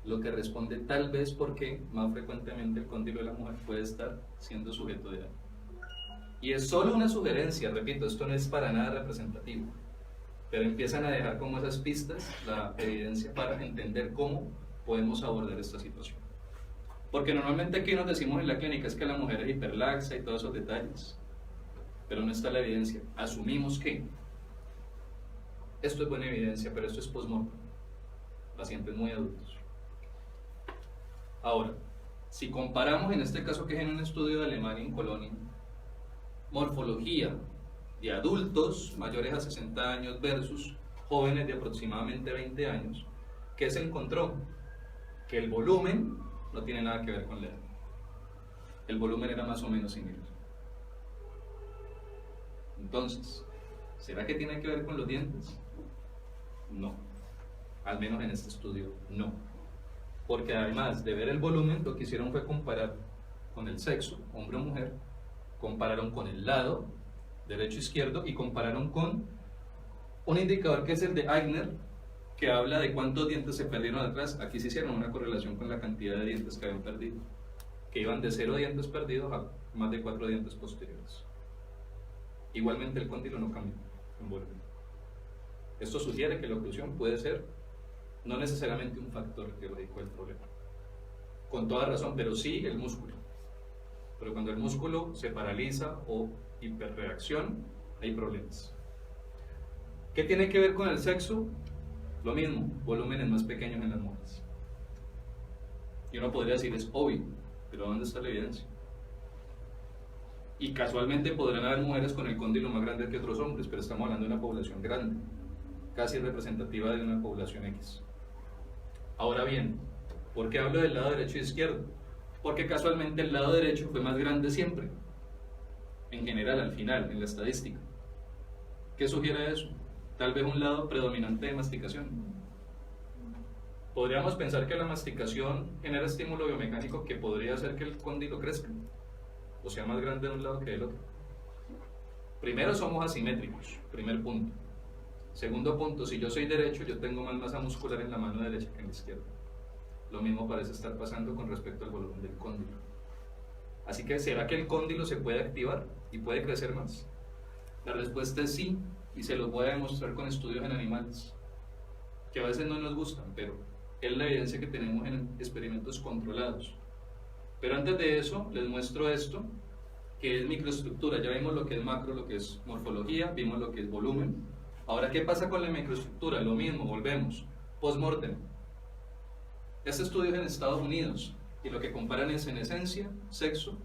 Lo que responde tal vez porque más frecuentemente el cóndilo de la mujer puede estar siendo sujeto de daño. Y es solo una sugerencia, repito, esto no es para nada representativo, pero empiezan a dejar como esas pistas la evidencia para entender cómo podemos abordar esta situación. Porque normalmente aquí nos decimos en la clínica es que la mujer es hiperlaxa y todos esos detalles, pero no está la evidencia. Asumimos que esto es buena evidencia, pero esto es post-mortem, pacientes muy adultos. Ahora, si comparamos en este caso que es en un estudio de Alemania en Colonia, morfología de adultos mayores a 60 años versus jóvenes de aproximadamente 20 años, ¿qué se encontró? Que el volumen no tiene nada que ver con la edad. El volumen era más o menos similar. Entonces, ¿será que tiene que ver con los dientes? No. Al menos en este estudio, no. Porque además de ver el volumen, lo que hicieron fue comparar con el sexo, hombre o mujer, compararon con el lado, derecho-izquierdo, y compararon con un indicador que es el de Aigner, que habla de cuántos dientes se perdieron atrás. Aquí se hicieron una correlación con la cantidad de dientes que habían perdido, que iban de 0 dientes perdidos a más de 4 dientes posteriores. Igualmente el cóndilo no cambió en volumen. Esto sugiere que la oclusión puede ser no necesariamente un factor que radicó el problema, con toda razón, pero sí el músculo. Pero cuando el músculo se paraliza o hiperreacción, hay problemas. ¿Qué tiene que ver con el sexo? Lo mismo, volúmenes más pequeños en las mujeres. Y uno podría decir, es obvio, pero ¿dónde está la evidencia? Y casualmente podrán haber mujeres con el cóndilo más grande que otros hombres, pero estamos hablando de una población grande, casi representativa de una población X. Ahora bien, ¿por qué hablo del lado derecho y izquierdo? Porque casualmente el lado derecho fue más grande siempre, en general, al final, en la estadística. ¿Qué sugiere eso? Tal vez un lado predominante de masticación. Podríamos pensar que la masticación genera estímulo biomecánico que podría hacer que el cóndilo crezca, o sea más grande de un lado que del otro. Primero, somos asimétricos, primer punto. Segundo punto, si yo soy derecho, yo tengo más masa muscular en la mano derecha que en la izquierda. Lo mismo parece estar pasando con respecto al volumen del cóndilo. Así que, ¿será que el cóndilo se puede activar y puede crecer más? La respuesta es sí, y se los voy a demostrar con estudios en animales, que a veces no nos gustan, pero es la evidencia que tenemos en experimentos controlados. Pero antes de eso, les muestro esto, que es microestructura. Ya vimos lo que es macro, lo que es morfología, vimos lo que es volumen. Ahora, ¿qué pasa con la microestructura? Lo mismo, volvemos. Post-mortem. Este estudio es en Estados Unidos, y lo que comparan es senescencia, sexo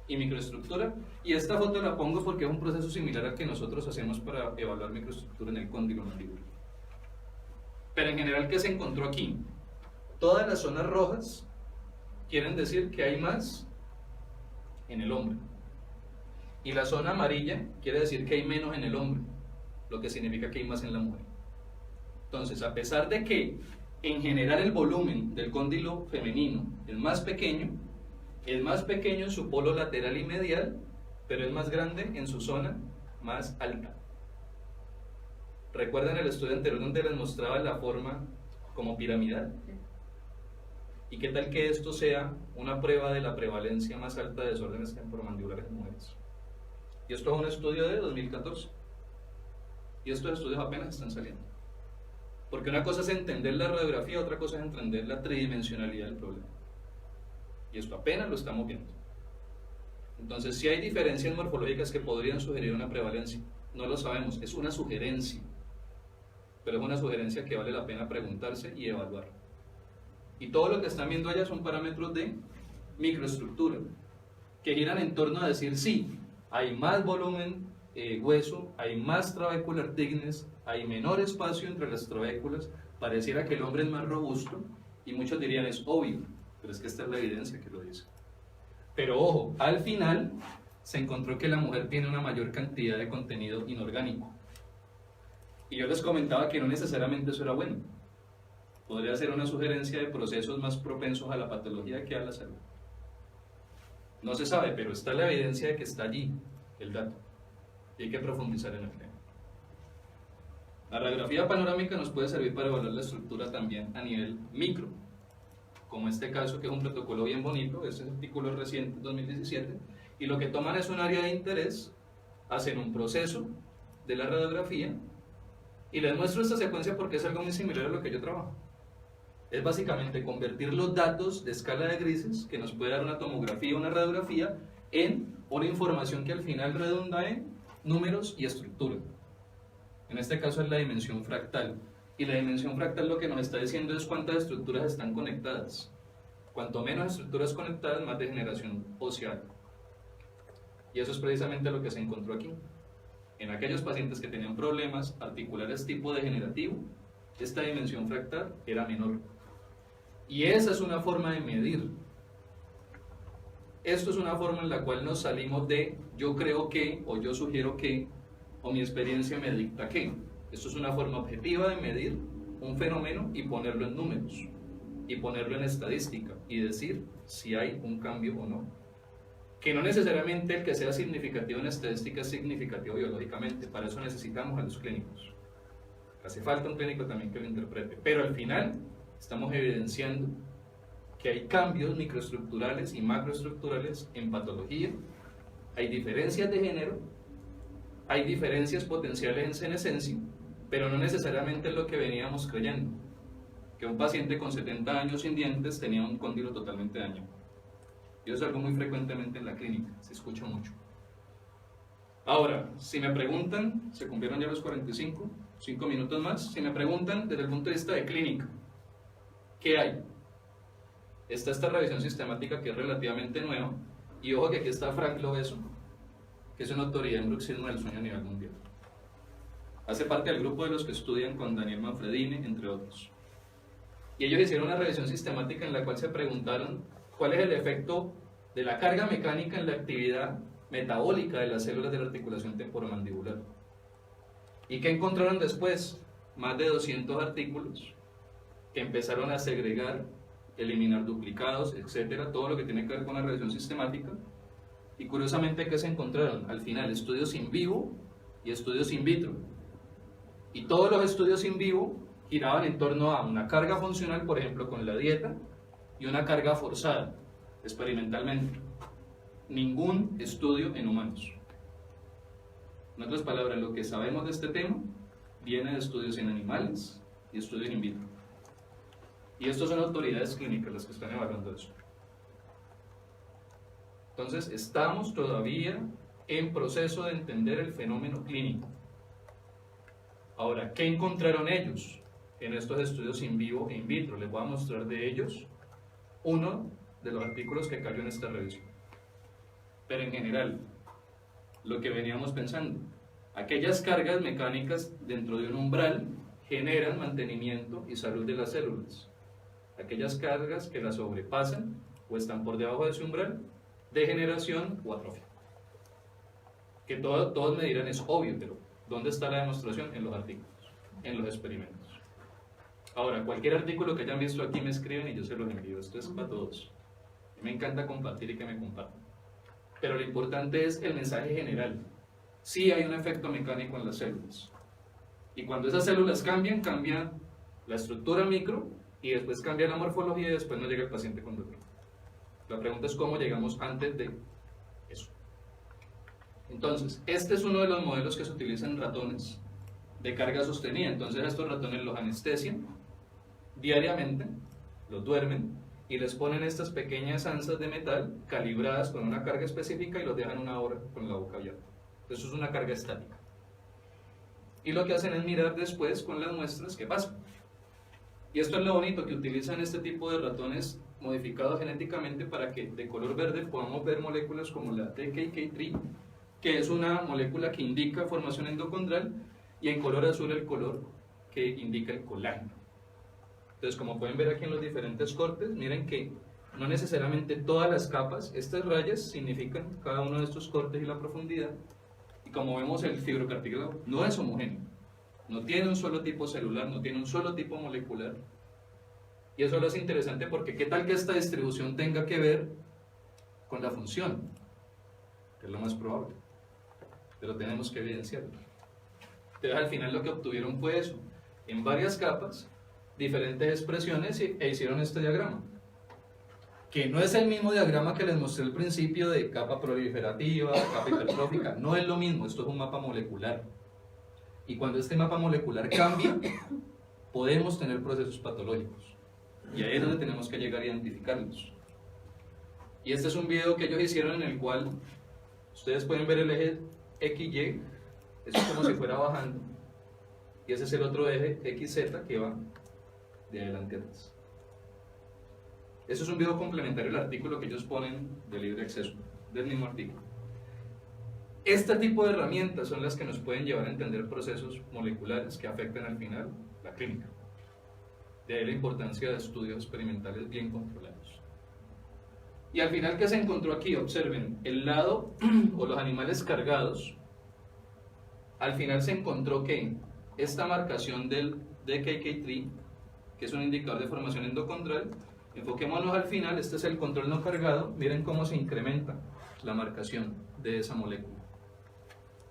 y microestructura. Y esta foto la pongo porque es un proceso similar al que nosotros hacemos para evaluar microestructura en el cóndilo mandibular. Pero en general, ¿qué se encontró aquí? Todas las zonas rojas quieren decir que hay más en el hombre. Y la zona amarilla quiere decir que hay menos en el hombre, lo que significa que hay más en la mujer. Entonces, a pesar de que en general el volumen del cóndilo femenino es más pequeño en su polo lateral y medial, pero es más grande en su zona más alta. ¿Recuerdan el estudio anterior donde les mostraba la forma como piramidal? ¿Y qué tal que esto sea una prueba de la prevalencia más alta de desórdenes temporomandibulares en mujeres? Y esto es un estudio de 2014. Y estos estudios apenas están saliendo. Porque una cosa es entender la radiografía, otra cosa es entender la tridimensionalidad del problema. Y esto apenas lo estamos viendo. Entonces, si hay diferencias morfológicas que podrían sugerir una prevalencia, no lo sabemos, es una sugerencia. Pero es una sugerencia que vale la pena preguntarse y evaluar. Y todo lo que están viendo allá son parámetros de microestructura, que giran en torno a decir, sí, hay más volumen hueso, hay más trabecular thickness, hay menor espacio entre las trabéculas, pareciera que el hombre es más robusto, y muchos dirían es obvio, pero es que esta es la evidencia que lo dice. Pero ojo, al final se encontró que la mujer tiene una mayor cantidad de contenido inorgánico. Y yo les comentaba que no necesariamente eso era bueno. Podría ser una sugerencia de procesos más propensos a la patología que a la salud. No se sabe, pero está la evidencia de que está allí el dato. Y hay que profundizar en el tema. La radiografía panorámica nos puede servir para evaluar la estructura también a nivel micro, como este caso, que es un protocolo bien bonito. Este artículo es reciente, 2017, y lo que toman es un área de interés, hacen un proceso de la radiografía, y les muestro esta secuencia porque es algo muy similar a lo que yo trabajo. Es básicamente convertir los datos de escala de grises, que nos puede dar una tomografía o una radiografía, en una información que al final redunda en números y estructura. En este caso es la dimensión fractal. Y la dimensión fractal lo que nos está diciendo es cuántas estructuras están conectadas. Cuanto menos estructuras conectadas, más degeneración ósea. Y eso es precisamente lo que se encontró aquí. En aquellos pacientes que tenían problemas articulares tipo degenerativo, esta dimensión fractal era menor. Y esa es una forma de medir. Esto es una forma en la cual nos salimos de yo creo que, o yo sugiero que, o mi experiencia me dicta que. Esto es una forma objetiva de medir un fenómeno y ponerlo en números, y ponerlo en estadística, y decir si hay un cambio o no. Que no necesariamente el que sea significativo en estadística es significativo biológicamente, para eso necesitamos a los clínicos. Hace falta un clínico también que lo interprete, pero al final estamos evidenciando que hay cambios microestructurales y macroestructurales en patología, hay diferencias de género, hay diferencias potenciales en senescencia, pero no necesariamente es lo que veníamos creyendo, que un paciente con 70 años sin dientes tenía un cóndilo totalmente dañado. Y eso es algo muy frecuentemente en la clínica, se escucha mucho. Ahora, si me preguntan, se cumplieron ya los 45, 5 minutos más, si me preguntan desde el punto de vista de clínica, ¿qué hay? Está esta revisión sistemática que es relativamente nueva, y ojo que aquí está Frank Lobeso, que es una autoridad en bruxismo del sueño a nivel mundial. Hace parte del grupo de los que estudian con Daniel Manfredini, entre otros. Y ellos hicieron una revisión sistemática en la cual se preguntaron cuál es el efecto de la carga mecánica en la actividad metabólica de las células de la articulación temporomandibular. ¿Y qué encontraron después? Más de 200 artículos que empezaron a segregar, eliminar duplicados, etcétera, todo lo que tiene que ver con la revisión sistemática. Y curiosamente, ¿qué se encontraron? Al final, estudios in vivo y estudios in vitro. Y todos los estudios in vivo giraban en torno a una carga funcional, por ejemplo, con la dieta, y una carga forzada, experimentalmente. Ningún estudio en humanos. En otras palabras, lo que sabemos de este tema viene de estudios en animales y estudios in vitro. Y estos son autoridades clínicas las que están evaluando eso. Entonces, estamos todavía en proceso de entender el fenómeno clínico. Ahora, ¿qué encontraron ellos en estos estudios in vivo e in vitro? Les voy a mostrar de ellos uno de los artículos que cayó en esta revisión. Pero en general, lo que veníamos pensando, aquellas cargas mecánicas dentro de un umbral generan mantenimiento y salud de las células. Aquellas cargas que las sobrepasan o están por debajo de ese umbral, degeneración o atrofia. Que todos me dirán es obvio, pero ¿dónde está la demostración? En los artículos, en los experimentos. Ahora, cualquier artículo que hayan visto aquí me escriben y yo se los envío. Esto es para todos. Me encanta compartir y que me compartan. Pero lo importante es el mensaje general. Sí hay un efecto mecánico en las células. Y cuando esas células cambian, cambia la estructura micro y después cambia la morfología y después no llega el paciente con dolor. La pregunta es cómo llegamos antes de eso. Entonces, este es uno de los modelos que se utilizan en ratones de carga sostenida. Entonces a estos ratones los anestesian diariamente, los duermen y les ponen estas pequeñas anzas de metal calibradas con una carga específica y los dejan una hora con la boca abierta. Eso es una carga estática. Y lo que hacen es mirar después con las muestras qué pasa. Y esto es lo bonito, que utilizan este tipo de ratones modificados genéticamente para que de color verde podamos ver moléculas como la TKK3, que es una molécula que indica formación endocondral, y en color azul el color que indica el colágeno. Entonces, como pueden ver aquí en los diferentes cortes, miren que no necesariamente todas las capas. Estas rayas significan cada uno de estos cortes y la profundidad. Y como vemos, el fibrocartílago no es homogéneo, no tiene un solo tipo celular, no tiene un solo tipo molecular. Y eso lo hace interesante porque ¿qué tal que esta distribución tenga que ver con la función? Que es lo más probable, pero tenemos que evidenciarlo. Entonces al final lo que obtuvieron fue eso, en varias capas, diferentes expresiones e hicieron este diagrama, que no es el mismo diagrama que les mostré al principio de capa proliferativa, capa hipertrófica, no es lo mismo, esto es un mapa molecular. Y cuando este mapa molecular cambia, podemos tener procesos patológicos. Y ahí es donde tenemos que llegar a identificarlos. Y este es un video que ellos hicieron en el cual ustedes pueden ver el eje XY, eso es como si fuera bajando, y ese es el otro eje XZ que va de adelante atrás. Eso es un video complementario al artículo que ellos ponen de libre acceso, del mismo artículo. Este tipo de herramientas son las que nos pueden llevar a entender procesos moleculares que afectan al final la clínica. De ahí la importancia de estudios experimentales bien controlados. Y al final, ¿qué se encontró aquí? Observen, el lado o los animales cargados, al final se encontró que esta marcación del DKK3, que es un indicador de formación endocondral, enfoquémonos al final, este es el control no cargado, miren cómo se incrementa la marcación de esa molécula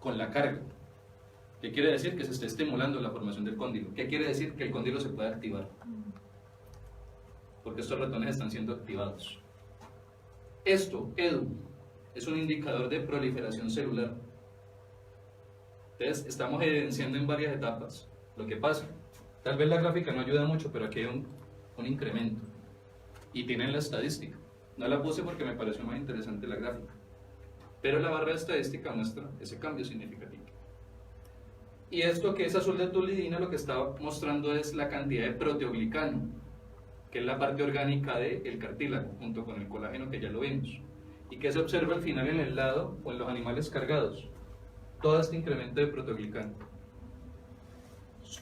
con la carga. ¿Qué quiere decir? Que se está estimulando la formación del cóndilo. ¿Qué quiere decir? Que el cóndilo se puede activar, porque estos ratones están siendo activados. Esto, EDU, es un indicador de proliferación celular. Entonces, estamos evidenciando en varias etapas lo que pasa. Tal vez la gráfica no ayuda mucho, pero aquí hay un incremento. Y tienen la estadística. No la puse porque me pareció más interesante la gráfica. Pero la barra de estadística muestra ese cambio significativo. Y esto que es azul de tulidina, lo que está mostrando es la cantidad de proteoglicano, que es la parte orgánica del cartílago, junto con el colágeno que ya lo vimos. ¿Y que se observa al final en el lado o en los animales cargados? Todo este incremento de proteoglicano.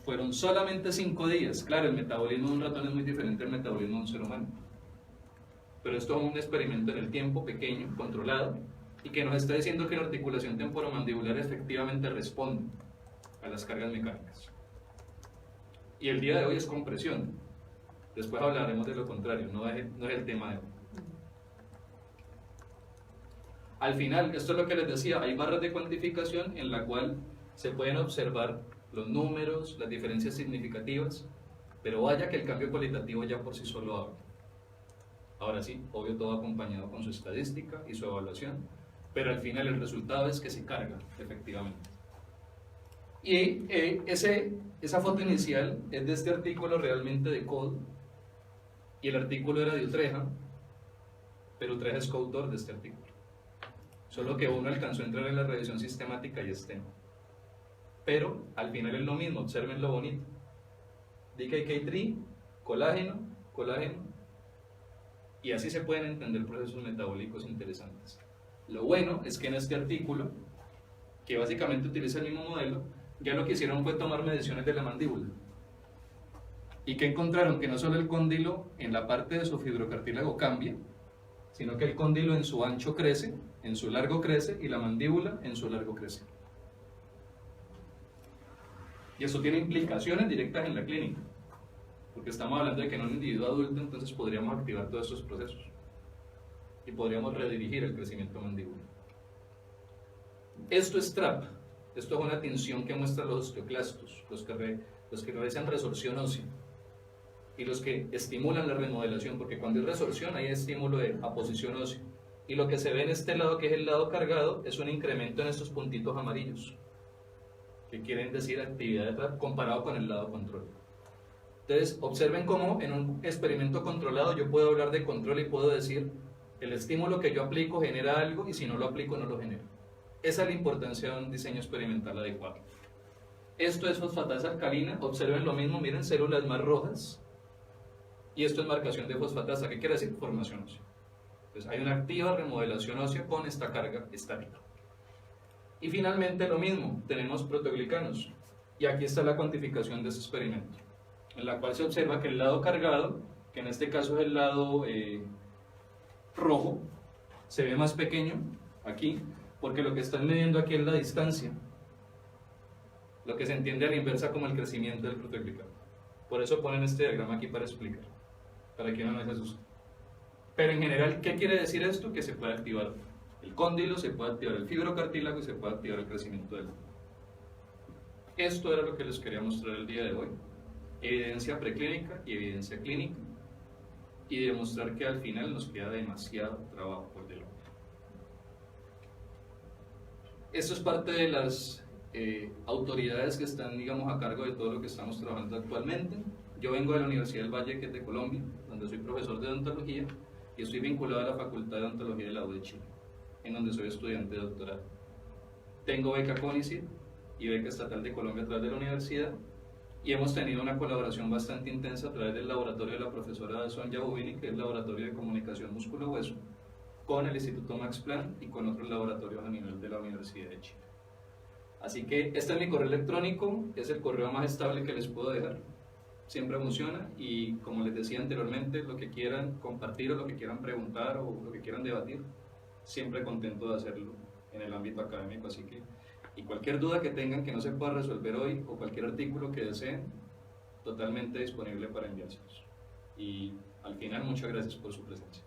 Fueron solamente 5 días. Claro, el metabolismo de un ratón es muy diferente al metabolismo de un ser humano. Pero esto es un experimento en el tiempo, pequeño, controlado, y que nos está diciendo que la articulación temporomandibular efectivamente responde a las cargas mecánicas. Y el día de hoy es compresión. Después hablaremos de lo contrario, no es el tema de hoy. Al final, esto es lo que les decía, hay barras de cuantificación en la cual se pueden observar los números, las diferencias significativas, pero vaya que el cambio cualitativo ya por sí solo habla. Ahora sí, obvio todo acompañado con su estadística y su evaluación, pero al final el resultado es que se carga, efectivamente. Y esa foto inicial es de este artículo realmente de Code, y el artículo era de Utreja, pero Utreja es coautor de este artículo. Solo que uno alcanzó a entrar en la revisión sistemática y este no. Pero al final es lo mismo, observen lo bonito. DKK3, colágeno, colágeno, y así se pueden entender procesos metabólicos interesantes. Lo bueno es que en este artículo, que básicamente utiliza el mismo modelo, ya lo que hicieron fue tomar mediciones de la mandíbula. ¿Y que encontraron? Que no solo el cóndilo en la parte de su fibrocartílago cambia, sino que el cóndilo en su ancho crece, en su largo crece, y la mandíbula en su largo crece. Y eso tiene implicaciones directas en la clínica, porque estamos hablando de que en un individuo adulto entonces podríamos activar todos estos procesos y podríamos redirigir el crecimiento mandíbular. Esto es TRAP, esto es una tinción que muestra los osteoclastos, los que realizan resorción ósea y los que estimulan la remodelación, porque cuando hay resorción hay estímulo de aposición ósea, y lo que se ve en este lado, que es el lado cargado, es un incremento en estos puntitos amarillos, que quieren decir actividad de TRAP comparado con el lado control. Entonces, observen cómo en un experimento controlado yo puedo hablar de control y puedo decir el estímulo que yo aplico genera algo y si no lo aplico no lo genera. Esa es la importancia de un diseño experimental adecuado. Esto es fosfatasa alcalina, observen lo mismo, miren células más rojas, y esto es marcación de fosfatasa, ¿qué quiere decir? Formación ósea. Entonces hay una activa remodelación ósea con esta carga estática. Y finalmente lo mismo, tenemos proteoglicanos, y aquí está la cuantificación de ese experimento, en la cual se observa que el lado cargado, que en este caso es el lado rojo se ve más pequeño aquí, porque lo que están midiendo aquí es la distancia, lo que se entiende a la inversa como el crecimiento del fruto agrícola. Por eso ponen este diagrama aquí para explicar, para que uno no se asuste. Pero en general, ¿qué quiere decir esto? Que se puede activar el cóndilo, se puede activar el fibrocartílago y se puede activar el crecimiento del fruto. Esto era lo que les quería mostrar el día de hoy. Evidencia preclínica y evidencia clínica, y demostrar que al final nos queda demasiado trabajo por delante. Esto es parte de las autoridades que están, digamos, a cargo de todo lo que estamos trabajando actualmente. Yo vengo de la Universidad del Valle, que es de Colombia, donde soy profesor de odontología, y estoy vinculado a la Facultad de Odontología de la U de Chile, en donde soy estudiante de doctorado. Tengo beca CONICYT y beca estatal de Colombia a través de la universidad, y hemos tenido una colaboración bastante intensa a través del laboratorio de la profesora Sonia Bubini, que es el laboratorio de comunicación músculo-hueso, con el Instituto Max Planck y con otros laboratorios a nivel de la Universidad de Chile. Así que este es mi correo electrónico, es el correo más estable que les puedo dejar, siempre funciona, y como les decía anteriormente, lo que quieran compartir o lo que quieran preguntar o lo que quieran debatir, siempre contento de hacerlo en el ámbito académico. Así que, y cualquier duda que tengan que no se pueda resolver hoy, o cualquier artículo que deseen, totalmente disponible para enviárselos. Y al final, muchas gracias por su presencia.